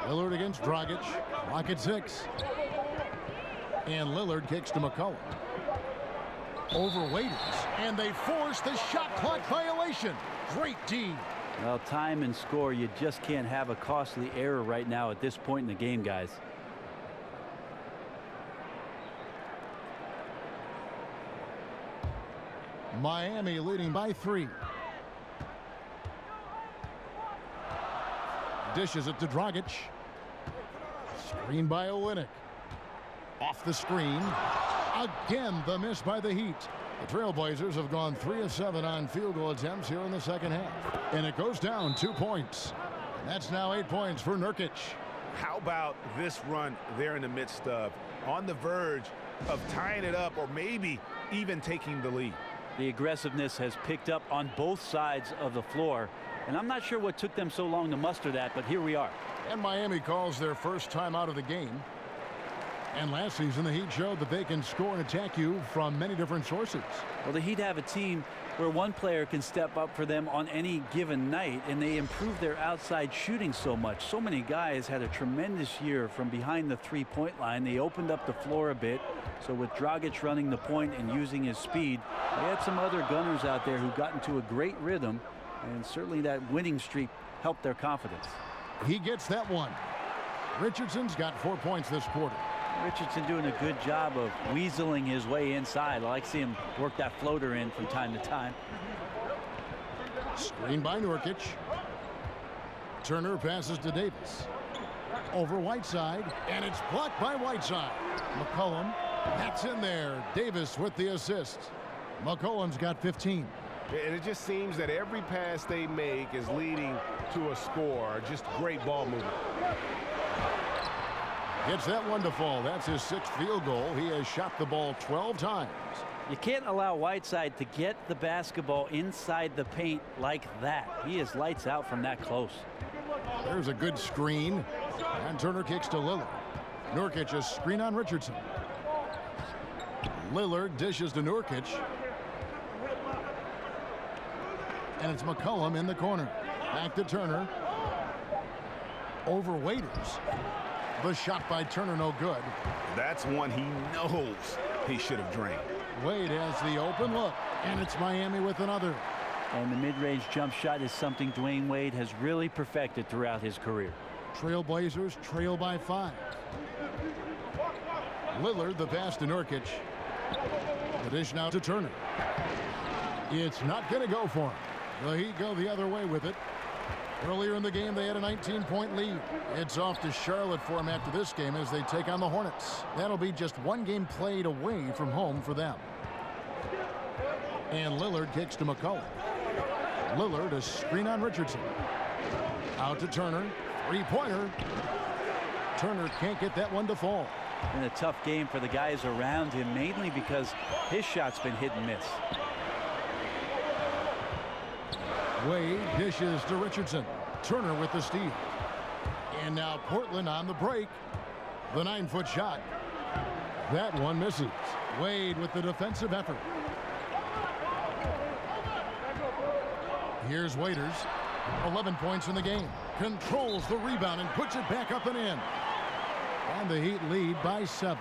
Lillard against Dragic. Clock at 6. And Lillard kicks to McCollum. Over Waiters. And they force the shot clock violation. Great D. Well, time and score, you just can't have a costly error right now at this point in the game, guys. Miami leading by 3. Dishes it to Dragic. Screen by Olynyk. Off the screen. Again, the miss by the Heat. The Trailblazers have gone 3 of 7 on field goal attempts here in the second half. And it goes down 2 points. And that's now 8 points for Nurkic. How about this run they're in the midst of? On the verge of tying it up or maybe even taking the lead. The aggressiveness has picked up on both sides of the floor. And I'm not sure what took them so long to muster that, but here we are. And Miami calls their first time out of the game. And last season, the Heat showed that they can score and attack you from many different sources. Well, the Heat have a team where one player can step up for them on any given night, and they improve their outside shooting so much. So many guys had a tremendous year from behind the three-point line. They opened up the floor a bit. So with Dragic running the point and using his speed, they had some other gunners out there who got into a great rhythm, and certainly that winning streak helped their confidence. He gets that one. Richardson's got 4 points this quarter. Richardson doing a good job of weaseling his way inside. I like to see him work that floater in from time to time. Screen by Nurkic. Turner passes to Davis. Over Whiteside, and it's blocked by Whiteside. McCollum, that's in there. Davis with the assist. McCollum's got 15. And it just seems that every pass they make is leading to a score. Just great ball movement. Gets that one to fall. That's his 6th field goal. He has shot the ball 12 times. You can't allow Whiteside to get the basketball inside the paint like that. He is lights out from that close. There's a good screen. And Turner kicks to Lillard. Nurkic a screen on Richardson. Lillard dishes to Nurkic. And it's McCollum in the corner. Back to Turner. Over Waiters. The shot by Turner no good. That's one he knows he should have drained. Wade has the open look. And it's Miami with another. And the mid-range jump shot is something Dwayne Wade has really perfected throughout his career. Trailblazers trail by 5. Lillard the pass to Nurkic. The dish now to Turner. It's not going to go for him. The Heat go the other way with it. Earlier in the game, they had a 19-point lead. It's off to Charlotte for them after this game as they take on the Hornets. That'll be just one game played away from home for them. And Lillard kicks to McCollum. Lillard a screen on Richardson. Out to Turner. Three-pointer. Turner can't get that one to fall. Been a tough game for the guys around him, mainly because his shot's been hit and miss. Wade dishes to Richardson. Turner with the steal. And now Portland on the break. The 9-foot shot. That one misses. Wade with the defensive effort. Here's Waiters. 11 points in the game. Controls the rebound and puts it back up and in. And the Heat lead by 7.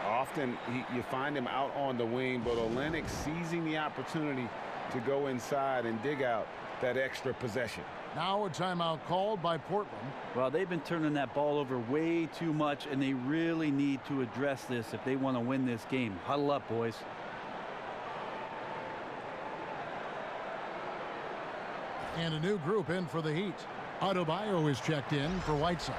Often you find him out on the wing, but Olynyk seizing the opportunity to go inside and dig out that extra possession. Now a timeout called by Portland. Well, they've been turning that ball over way too much, and they really need to address this if they want to win this game. Huddle up, boys. And a new group in for the Heat. Adebayo is checked in for Whiteside.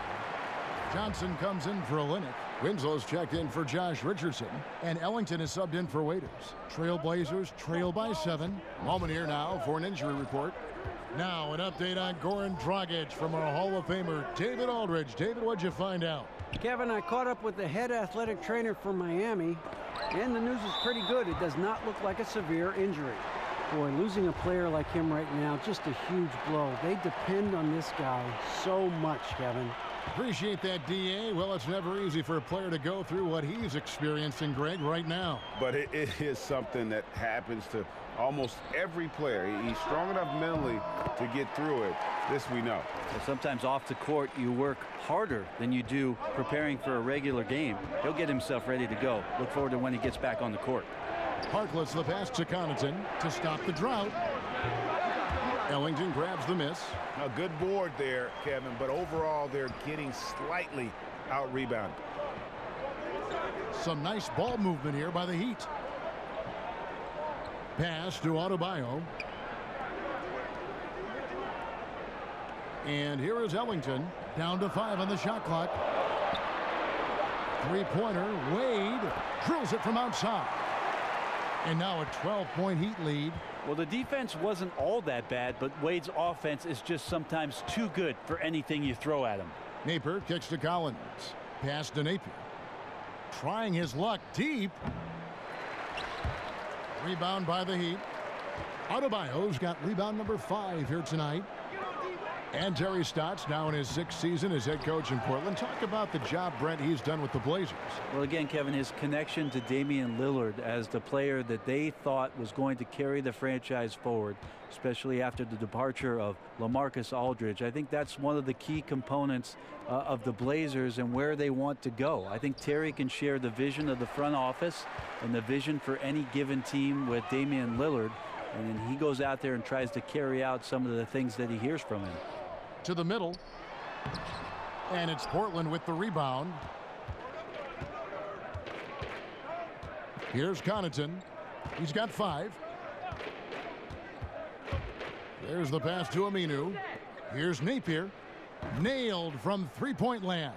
Johnson comes in for Olynyk. Winslow's checked in for Josh Richardson. And Ellington is subbed in for Waiters. Trailblazers trail by 7. Moment here now for an injury report. Now an update on Goran Dragic from our Hall of Famer, David Aldridge. David, what'd you find out? Kevin, I caught up with the head athletic trainer for Miami, and the news is pretty good. It does not look like a severe injury. Boy, losing a player like him right now, just a huge blow. They depend on this guy so much, Kevin. Appreciate that, DA. Well, it's never easy for a player to go through what he's experiencing, Greg, right now. But it is something that happens to almost every player. He's strong enough mentally to get through it. This we know. Well, sometimes off the court, you work harder than you do preparing for a regular game. He'll get himself ready to go. Look forward to when he gets back on the court. Harkless the pass to Connaughton to stop the drought. Ellington grabs the miss. A good board there, Kevin, but overall they're getting slightly out-rebounded. Some nice ball movement here by the Heat. Pass to Adebayo. And here is Ellington, down to 5 on the shot clock. Three-pointer, Wade drills it from outside. And now a 12-point Heat lead. Well, the defense wasn't all that bad, but Wade's offense is just sometimes too good for anything you throw at him. Napier kicks to Collins. Pass to Napier. Trying his luck deep. Rebound by the Heat. Adebayo's got rebound number 5 here tonight. And Terry Stotts now in his 6th season as head coach in Portland. Talk about the job, Brent, he's done with the Blazers. Well, again, Kevin, his connection to Damian Lillard as the player that they thought was going to carry the franchise forward, especially after the departure of LaMarcus Aldridge. I think that's one of the key components of the Blazers and where they want to go. I think Terry can share the vision of the front office and the vision for any given team with Damian Lillard. And then he goes out there and tries to carry out some of the things that he hears from him. To the middle. And it's Portland with the rebound. Here's Connaughton. He's got 5. There's the pass to Aminu. Here's Napier. Nailed from three-point land.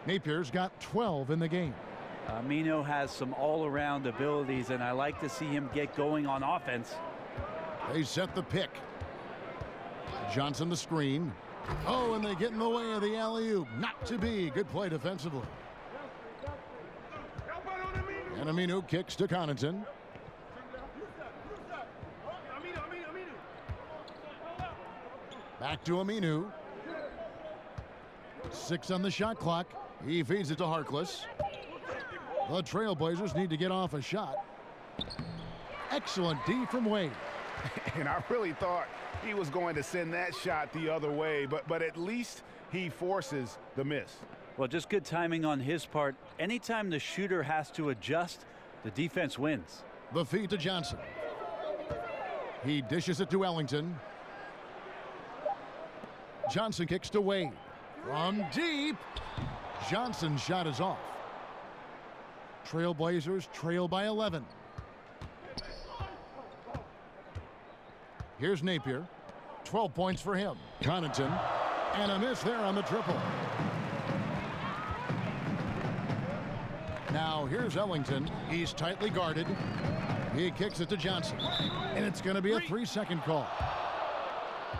Napier's got 12 in the game. Amino has some all-around abilities, and I like to see him get going on offense. They set the pick. Johnson the screen. Oh, and they get in the way of the alley-oop. Not to be. Good play defensively. And Amino kicks to Connaughton. Back to Aminu. 6 on the shot clock. He feeds it to Harkless. The Trailblazers need to get off a shot. Excellent D from Wade. And I really thought he was going to send that shot the other way, but at least he forces the miss. Well, just good timing on his part. Anytime the shooter has to adjust, the defense wins. The feed to Johnson. He dishes it to Ellington. Johnson kicks to Wade. From deep. Johnson's shot is off. Trailblazers trail by 11. Here's Napier. 12 points for him. Connaughton. And a miss there on the triple. Now here's Ellington. He's tightly guarded. He kicks it to Johnson. And it's going to be a 3-second call.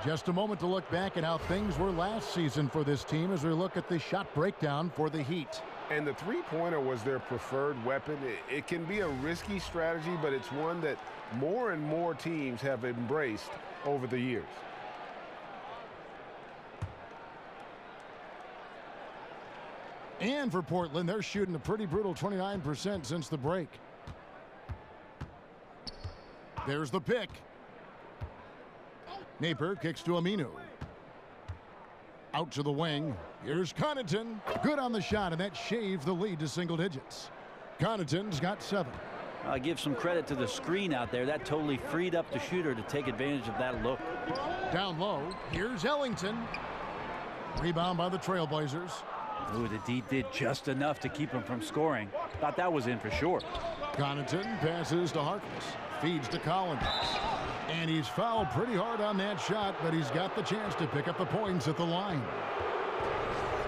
Just a moment to look back at how things were last season for this team as we look at the shot breakdown for the Heat. And the three-pointer was their preferred weapon. It can be a risky strategy, but it's one that more and more teams have embraced over the years. And for Portland, they're shooting a pretty brutal 29% since the break. There's the pick. Napier kicks to Aminu. Out to the wing. Here's Connaughton. Good on the shot, and that shaves the lead to single digits. Connaughton's got 7. I give some credit to the screen out there. That totally freed up the shooter to take advantage of that look. Down low. Here's Ellington. Rebound by the Trailblazers. Ooh, the D did just enough to keep him from scoring. Thought that was in for sure. Connaughton passes to Harkless. Feeds to Collins. And he's fouled pretty hard on that shot, but he's got the chance to pick up the points at the line.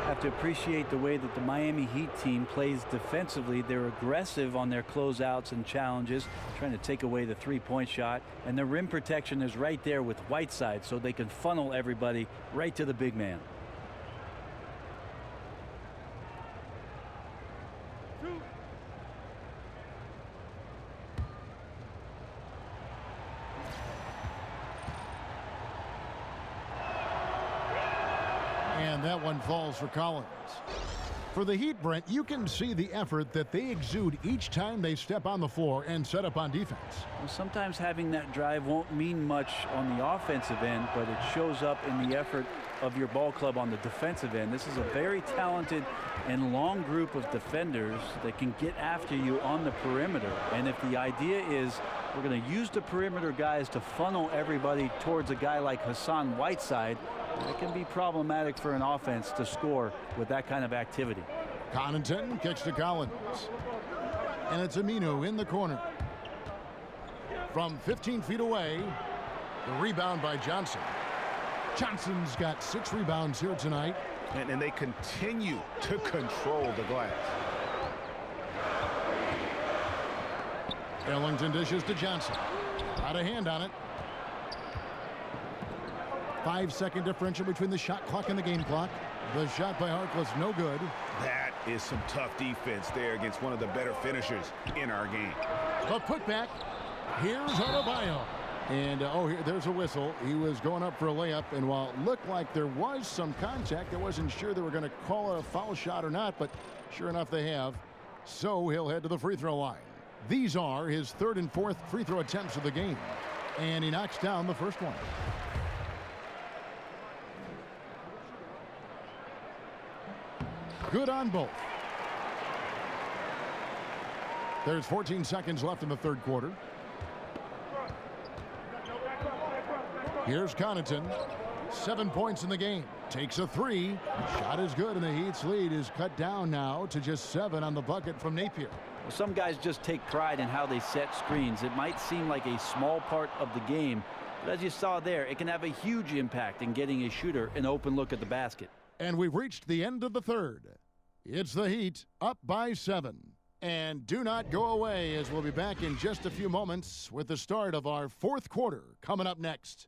Have to appreciate the way that the Miami Heat team plays defensively. They're aggressive on their closeouts and challenges, trying to take away the three-point shot. And the rim protection is right there with Whiteside, so they can funnel everybody right to the big man. And that one falls for Collins. For the Heat, Brent, you can see the effort that they exude each time they step on the floor and set up on defense. Well, sometimes having that drive won't mean much on the offensive end, but it shows up in the effort of your ball club on the defensive end. This is a very talented and long group of defenders that can get after you on the perimeter. And if the idea is we're going to use the perimeter guys to funnel everybody towards a guy like Hassan Whiteside, it can be problematic for an offense to score with that kind of activity. Connaughton kicks to Collins. And it's Aminu in the corner. From 15 feet away, the rebound by Johnson. Johnson's got 6 rebounds here tonight. And they continue to control the glass. Ellington dishes to Johnson. Got a hand on it. 5-second differential between the shot clock and the game clock. The shot by Harkless, no good. That is some tough defense there against one of the better finishers in our game. The putback. Here's Adebayo. And there's a whistle. He was going up for a layup, and while it looked like there was some contact, I wasn't sure they were going to call it a foul shot or not, but sure enough they have. So he'll head to the free throw line. These are his 3rd and 4th free throw attempts of the game. And he knocks down the first one. Good on both. There's 14 seconds left in the 3rd quarter. Here's Connaughton. 7 points in the game. Takes a 3. Shot is good, and the Heat's lead is cut down now to just 7 on the bucket from Napier. Well, some guys just take pride in how they set screens. It might seem like a small part of the game, But as you saw there, it can have a huge impact in getting a shooter an open look at the basket. And we've reached the end of the third. It's the Heat up by 7. And do not go away, as we'll be back in just a few moments with the start of our fourth quarter coming up next.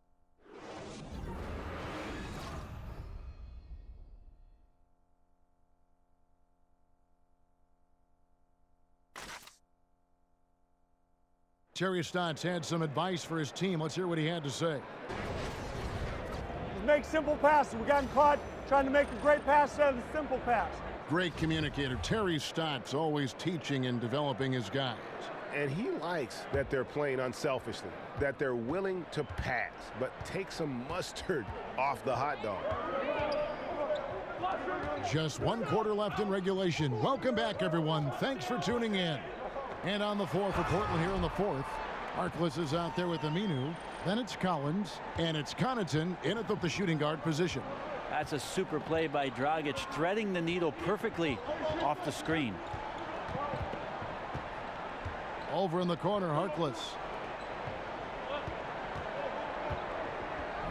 Terry Stotts had some advice for his team. Let's hear what he had to say. Just make simple passes. We got caught trying to make a great pass out of the simple pass. Great communicator. Terry Stotts always teaching and developing his guys. And he likes that they're playing unselfishly, that they're willing to pass, but take some mustard off the hot dog. Just one quarter left in regulation. Welcome back, everyone. Thanks for tuning in. And on the floor for Portland here in the fourth, Harkless is out there with Aminu. Then it's Collins, and it's Connaughton in at the shooting guard position. That's a super play by Dragic, threading the needle perfectly off the screen. Over in the corner, Harkless.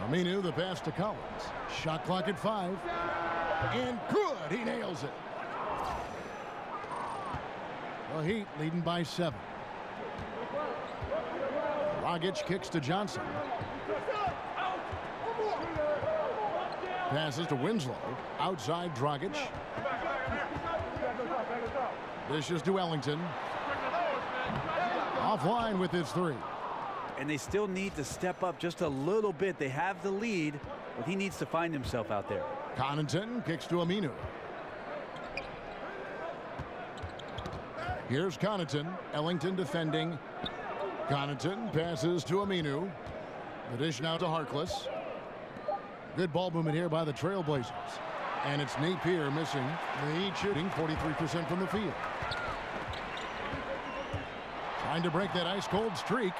Aminu, the pass to Collins. Shot clock at 5. And good, he nails it. The Heat leading by 7. Dragic kicks to Johnson. Passes to Winslow. Outside Dragic. Dishes to Ellington. Offline with his 3. And they still need to step up just a little bit. They have the lead, but he needs to find himself out there. Connaughton kicks to Aminu. Here's Connaughton. Ellington defending. Connaughton passes to Aminu. The dish now to Harkless. Good ball movement here by the Trailblazers. And it's Napier missing. The Heat shooting 43% from the field. Trying to break that ice-cold streak.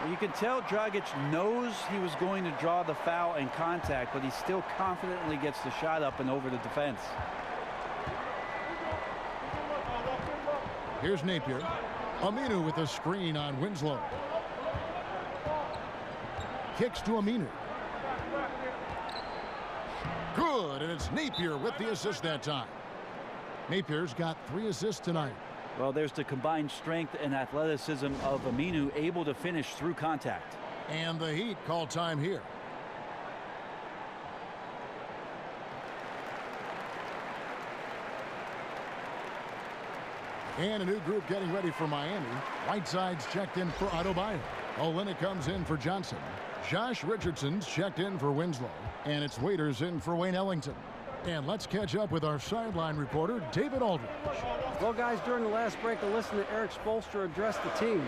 You can tell Dragic knows he was going to draw the foul and contact, but he still confidently gets the shot up and over the defense. Here's Napier. Aminu with a screen on Winslow. Kicks to Aminu. Good, and it's Napier with the assist that time. Napier's got 3 assists tonight. Well, there's the combined strength and athleticism of Aminu, able to finish through contact. And the Heat call time here. And a new group getting ready for Miami. Whiteside's checked in for Adebayo. Olynyk comes in for Johnson. Josh Richardson's checked in for Winslow. And it's Waiters in for Wayne Ellington. And let's catch up with our sideline reporter, David Aldridge. Well, guys, during the last break, I listened to Eric Spoelstra address the team.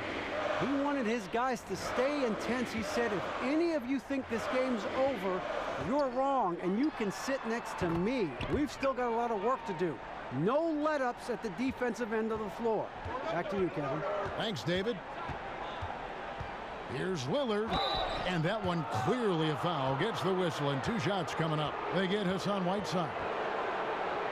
He wanted his guys to stay intense. He said, if any of you think this game's over, you're wrong, and you can sit next to me. We've still got a lot of work to do. No let-ups at the defensive end of the floor. Back to you, Kevin. Thanks, David. Here's Lillard, and that one clearly a foul. Gets the whistle, and 2 shots coming up. They get Hassan Whiteside.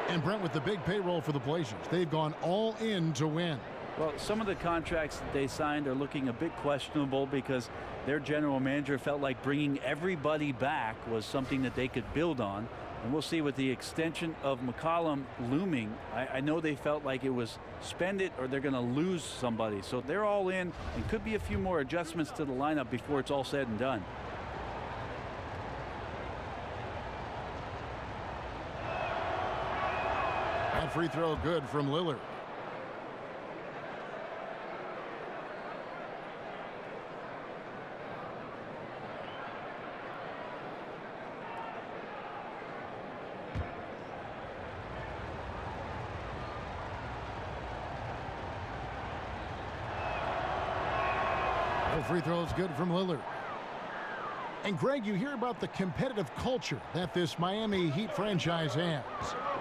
And Brent, with the big payroll for the Blazers, they've gone all in to win. Well, some of the contracts that they signed are looking a bit questionable because their general manager felt like bringing everybody back was something that they could build on. And we'll see with the extension of McCollum looming, I know they felt like it was spend it or they're going to lose somebody. So they're all in, and could be a few more adjustments to the lineup before it's all said and done. That free throw good from Lillard. Free throw is good from Lillard. And Greg, you hear about the competitive culture that this Miami Heat franchise has.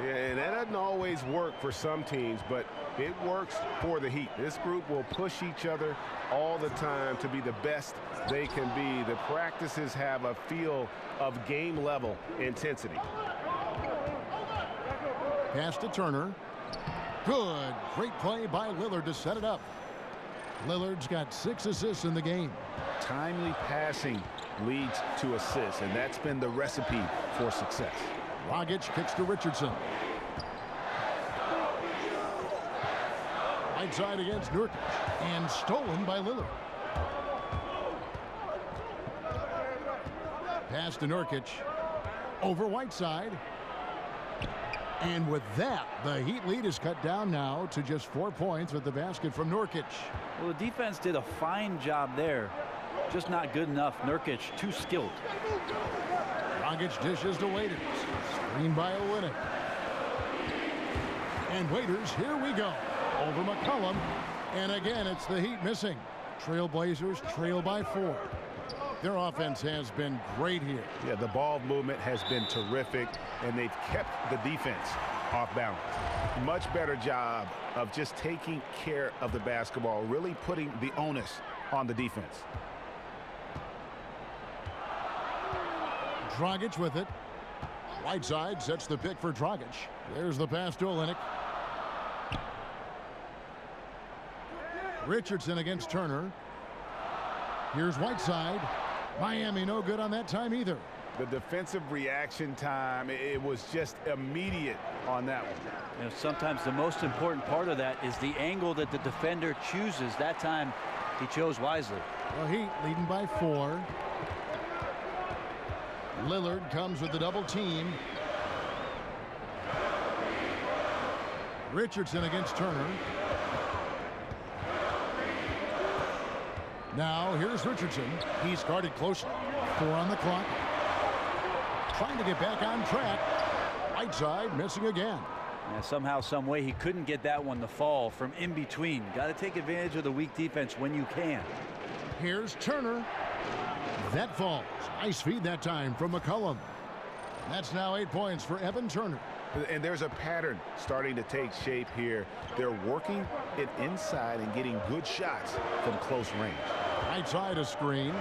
Yeah, and that doesn't always work for some teams, but it works for the Heat. This group will push each other all the time to be the best they can be. The practices have a feel of game-level intensity. Pass to Turner. Good. Great play by Lillard to set it up. Lillard's got 6 assists in the game. Timely passing leads to assists, and that's been the recipe for success. Dragic kicks to Richardson. Right side against Nurkic, and stolen by Lillard. Pass to Nurkic. Over Whiteside. And with that, the Heat lead is cut down now to just 4 points with the basket from Nurkic. Well, the defense did a fine job there. Just not good enough. Nurkic, too skilled. Dragic dishes to Waiters. Screened by Olynyk. And Waiters, here we go. Over McCollum. And again, it's the Heat missing. Trailblazers trail by 4. Their offense has been great here. Yeah, the ball movement has been terrific, and they've kept the defense off balance. Much better job of just taking care of the basketball, really putting the onus on the defense. Dragic with it. Right side sets the pick for Dragic. There's the pass to Olynyk. Richardson against Turner. Here's Whiteside. Miami no good on that time either. The defensive reaction time, it was just immediate on that one. You know, sometimes the most important part of that is the angle that the defender chooses. That time he chose wisely. The Heat leading by 4. Lillard comes with the double team. Richardson against Turner. Now here's Richardson. He's guarded closely. 4 on the clock. Trying to get back on track. Right side missing again. Yeah, somehow, some way, he couldn't get that one to fall from in between. Got to take advantage of the weak defense when you can. Here's Turner. That falls. Nice feed that time from McCollum. That's now 8 points for Evan Turner. And there's a pattern starting to take shape here. They're working it inside and getting good shots from close range. Right side a screen.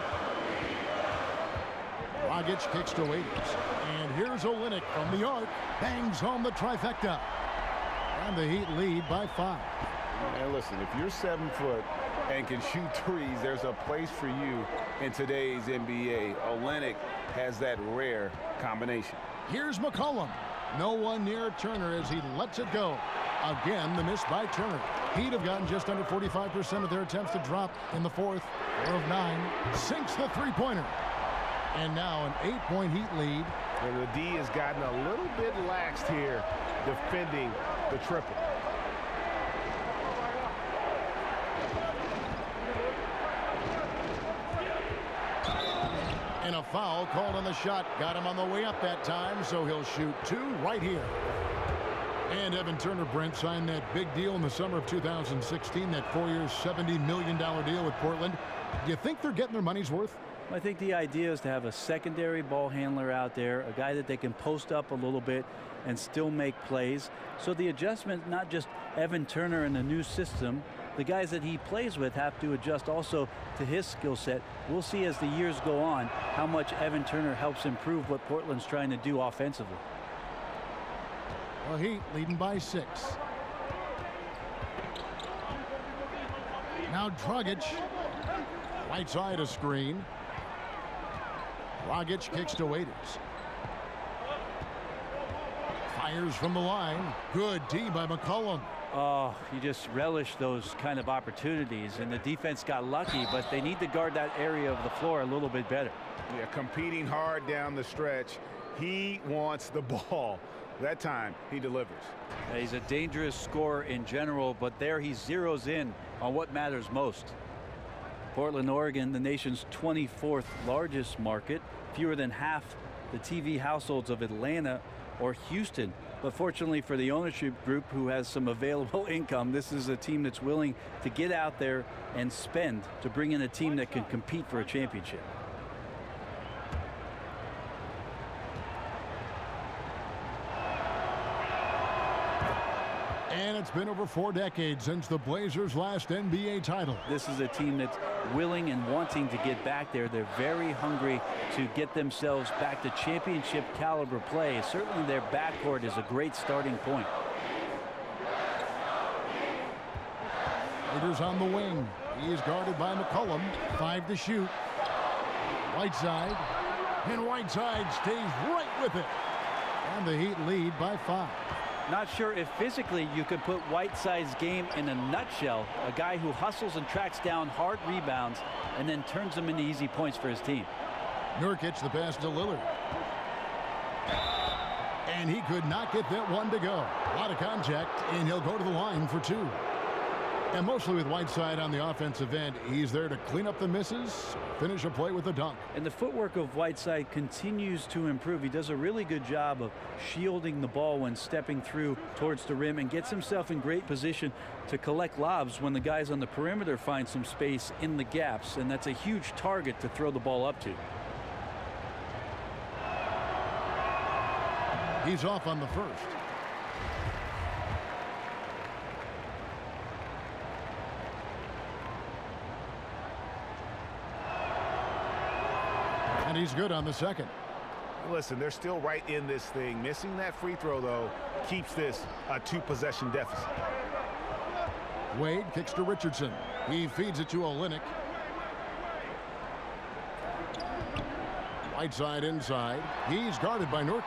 Dragic kicks to Waiters. And here's Olynyk from the arc. Bangs home the trifecta. And the Heat lead by 5. And listen, if you're 7 foot and can shoot threes, there's a place for you in today's NBA. Olynyk has that rare combination. Here's McCollum. No one near Turner as he lets it go. Again, the miss by Turner. Heat have gotten just under 45% of their attempts to drop in the 4th. 4 of 9. Sinks the three-pointer. And now an 8-point Heat lead. And the D has gotten a little bit laxed here defending the triple. And a foul called on the shot. Got him on the way up that time, so he'll shoot 2 right here. And Evan Turner, Brent, signed that big deal in the summer of 2016, that 4-year, $70 million deal with Portland. Do you think they're getting their money's worth? I think the idea is to have a secondary ball handler out there, a guy that they can post up a little bit and still make plays. So the adjustment, not just Evan Turner in the new system, the guys that he plays with have to adjust also to his skill set. We'll see as the years go on how much Evan Turner helps improve what Portland's trying to do offensively. The Heat leading by 6. Now Dragic. Right side a screen. Dragic kicks to Waiters. Fires from the line. Good D by McCollum. Oh, you just relish those kind of opportunities, and the defense got lucky, but they need to guard that area of the floor a little bit better. Yeah, competing hard down the stretch. He wants the ball. That time, he delivers. Yeah, he's a dangerous scorer in general, but there he zeroes in on what matters most. Portland, Oregon, the nation's 24th largest market, fewer than half the TV households of Atlanta or Houston. But fortunately for the ownership group who has some available income, this is a team that's willing to get out there and spend to bring in a team that can compete for a championship. And it's been over 4 decades since the Blazers' last NBA title. This is a team that's willing and wanting to get back there. They're very hungry to get themselves back to championship caliber play. Certainly their backcourt is a great starting point. Raiders on the wing. He is guarded by McCollum. 5 to shoot. Whiteside. And Whiteside stays right with it. And the Heat lead by 5. Not sure if physically you could put Whiteside's game in a nutshell. A guy who hustles and tracks down hard rebounds and then turns them into easy points for his team. Nurkic the pass to Lillard. And he could not get that one to go. A lot of contact, and he'll go to the line for 2. And mostly with Whiteside on the offensive end, he's there to clean up the misses, finish a play with a dunk. And the footwork of Whiteside continues to improve. He does a really good job of shielding the ball when stepping through towards the rim and gets himself in great position to collect lobs when the guys on the perimeter find some space in the gaps. And that's a huge target to throw the ball up to. He's off on the first. And he's good on the second. Listen, they're still right in this thing. Missing that free throw, though, keeps this a 2-possession deficit. Wade kicks to Richardson. He feeds it to Olynyk. Whiteside inside. He's guarded by Nurkic.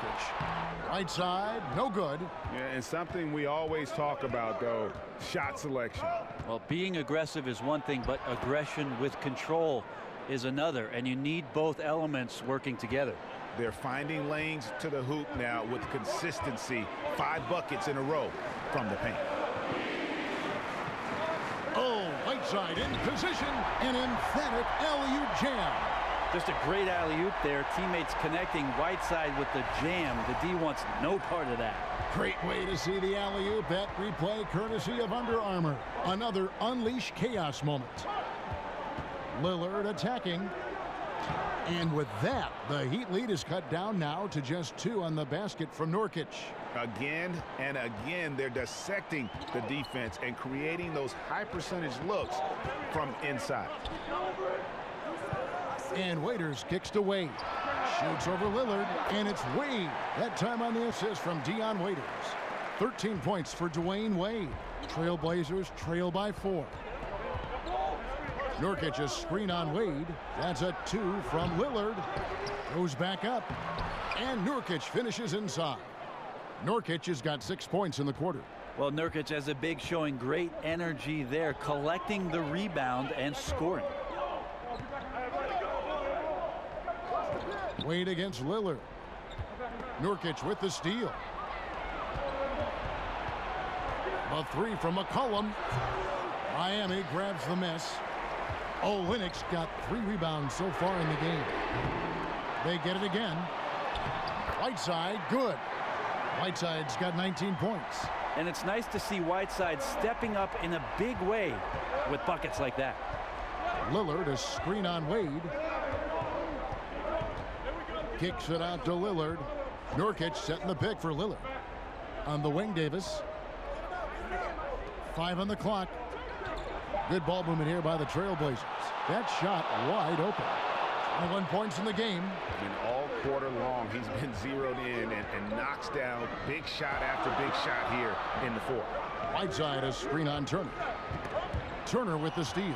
Right side, no good. Yeah, and something we always talk about, though, shot selection. Well, being aggressive is one thing, but aggression with control is another, and you need both elements working together. They're finding lanes to the hoop now with consistency. 5 buckets in a row from the paint. Oh, Whiteside in position. An emphatic alley-oop jam. Just a great alley-oop there. Teammates connecting. Whiteside with the jam. The D wants no part of that. Great way to see the alley-oop. That replay courtesy of Under Armour. Another unleash chaos moment. Lillard attacking. And with that, the Heat lead is cut down now to just 2 on the basket from Nurkic. Again and again, they're dissecting the defense and creating those high percentage looks from inside. And Waiters kicks to Wade. Shoots over Lillard, and it's Wade. That time on the assist from Dion Waiters. 13 points for Dwayne Wade. Trailblazers trail by 4. Nurkic a screen on Wade. That's a 2 from Lillard. Goes back up. And Nurkic finishes inside. Nurkic has got 6 points in the quarter. Well, Nurkic has a big showing. Great energy there, collecting the rebound and scoring. Wade against Lillard. Nurkic with the steal. A 3 from McCollum. Miami grabs the miss. Olynyk's got 3 rebounds so far in the game. They get it again. Whiteside, good. Whiteside's got 19 points. And it's nice to see Whiteside stepping up in a big way with buckets like that. Lillard a screen on Wade. Kicks it out to Lillard. Nurkic setting the pick for Lillard. On the wing, Davis. 5 on the clock. Good ball movement here by the Trailblazers. That shot wide open. 21 points in the game. And all quarter long, he's been zeroed in and knocks down big shot after big shot here in the fourth. Whiteside a screen on Turner. Turner with the steal.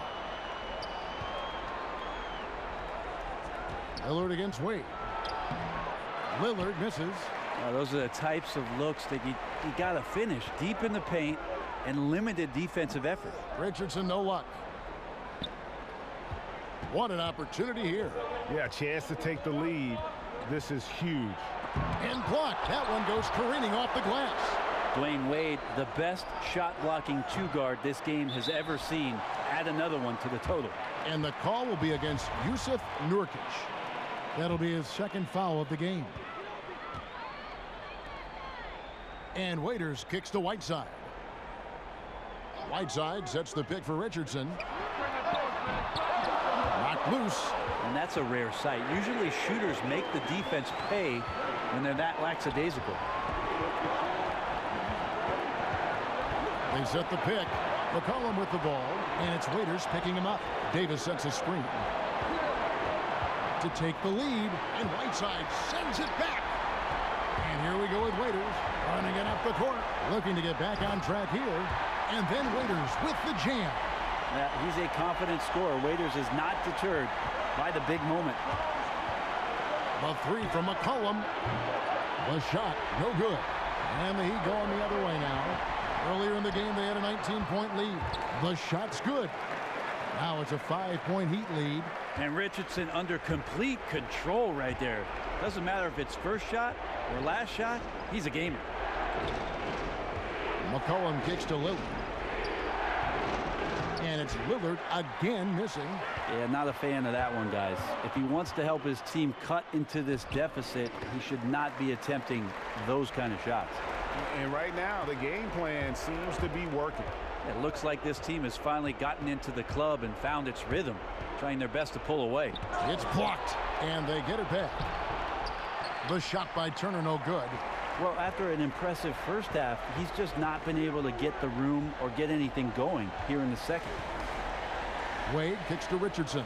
Lillard against Wade. Lillard misses. Those are the types of looks that you got to finish deep in the paint and limited defensive effort. Richardson, no luck. What an opportunity here. Yeah, chance to take the lead. This is huge. And blocked. That one goes careening off the glass. Dwayne Wade, the best shot-blocking 2-guard this game has ever seen. Add another one to the total. And the call will be against Yusuf Nurkic. That'll be his 2nd foul of the game. And Waiters kicks to Whiteside. Whiteside sets the pick for Richardson. Knocked loose. And that's a rare sight. Usually shooters make the defense pay when they're that lackadaisical. They set the pick. McCollum with the ball, and it's Waiters picking him up. Davis sets a screen to take the lead, and Whiteside sends it back. And here we go with Waiters running it up the court, looking to get back on track here. And then Waiters with the jam. Yeah, he's a confident scorer. Waiters is not deterred by the big moment. The three from McCollum. The shot, no good. And the Heat going the other way now. Earlier in the game, they had a 19-point lead. The shot's good. Now it's a 5-point Heat lead. And Richardson under complete control right there. Doesn't matter if it's first shot or last shot, he's a gamer. McCollum kicks to Lillard. And it's Lillard again missing. Yeah, not a fan of that one, guys. If he wants to help his team cut into this deficit, he should not be attempting those kind of shots. And right now, the game plan seems to be working. It looks like this team has finally gotten into the club and found its rhythm, trying their best to pull away. It's blocked, and they get it back. The shot by Turner, no good. Well, after an impressive first half, he's just not been able to get the room or get anything going here in the second. Wade kicks to Richardson.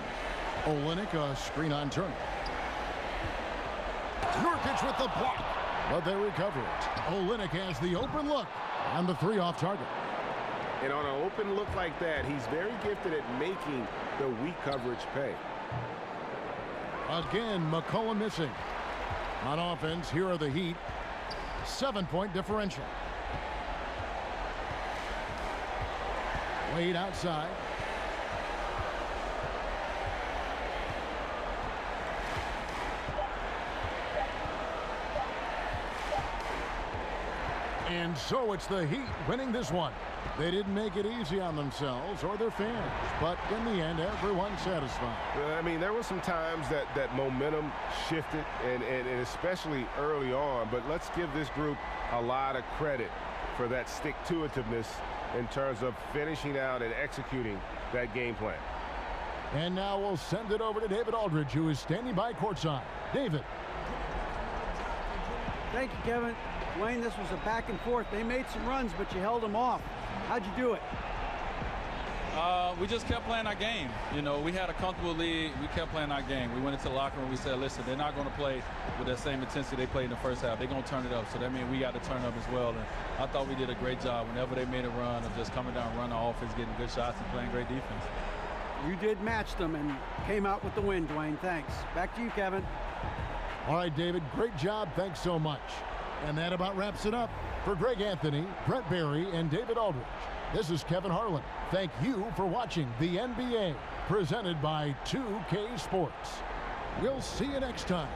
Olynyk, a screen on Turner. Nurkic with the block, but they recover it. Olynyk has the open look, and the three off target. And on an open look like that, he's very gifted at making the weak coverage pay. Again, McCollum missing. On offense, here are the Heat. 7-point differential. Wade outside. And so it's the Heat winning this one. They didn't make it easy on themselves or their fans, but in the end, everyone's satisfied. I mean, there were some times that momentum shifted, and especially early on, but let's give this group a lot of credit for that stick-to-itiveness in terms of finishing out and executing that game plan. And now we'll send it over to David Aldridge, who is standing by courtside. David. Thank you, Kevin. Wayne, this was a back and forth. They made some runs, but you held them off. How'd you do it? We just kept playing our game. You know, we had a comfortable lead. We kept playing our game. We went into the locker room. We said, listen, they're not going to play with that same intensity they played in the first half. They're going to turn it up. So that means we got to turn up as well. And I thought we did a great job whenever they made a run of just coming down, running the offense, getting good shots, and playing great defense. You did match them and came out with the win, Dwayne. Thanks. Back to you, Kevin. All right, David, great job. Thanks so much. And that about wraps it up. For Greg Anthony, Brett Barry, and David Aldridge, this is Kevin Harlan. Thank you for watching the NBA, presented by 2K Sports. We'll see you next time.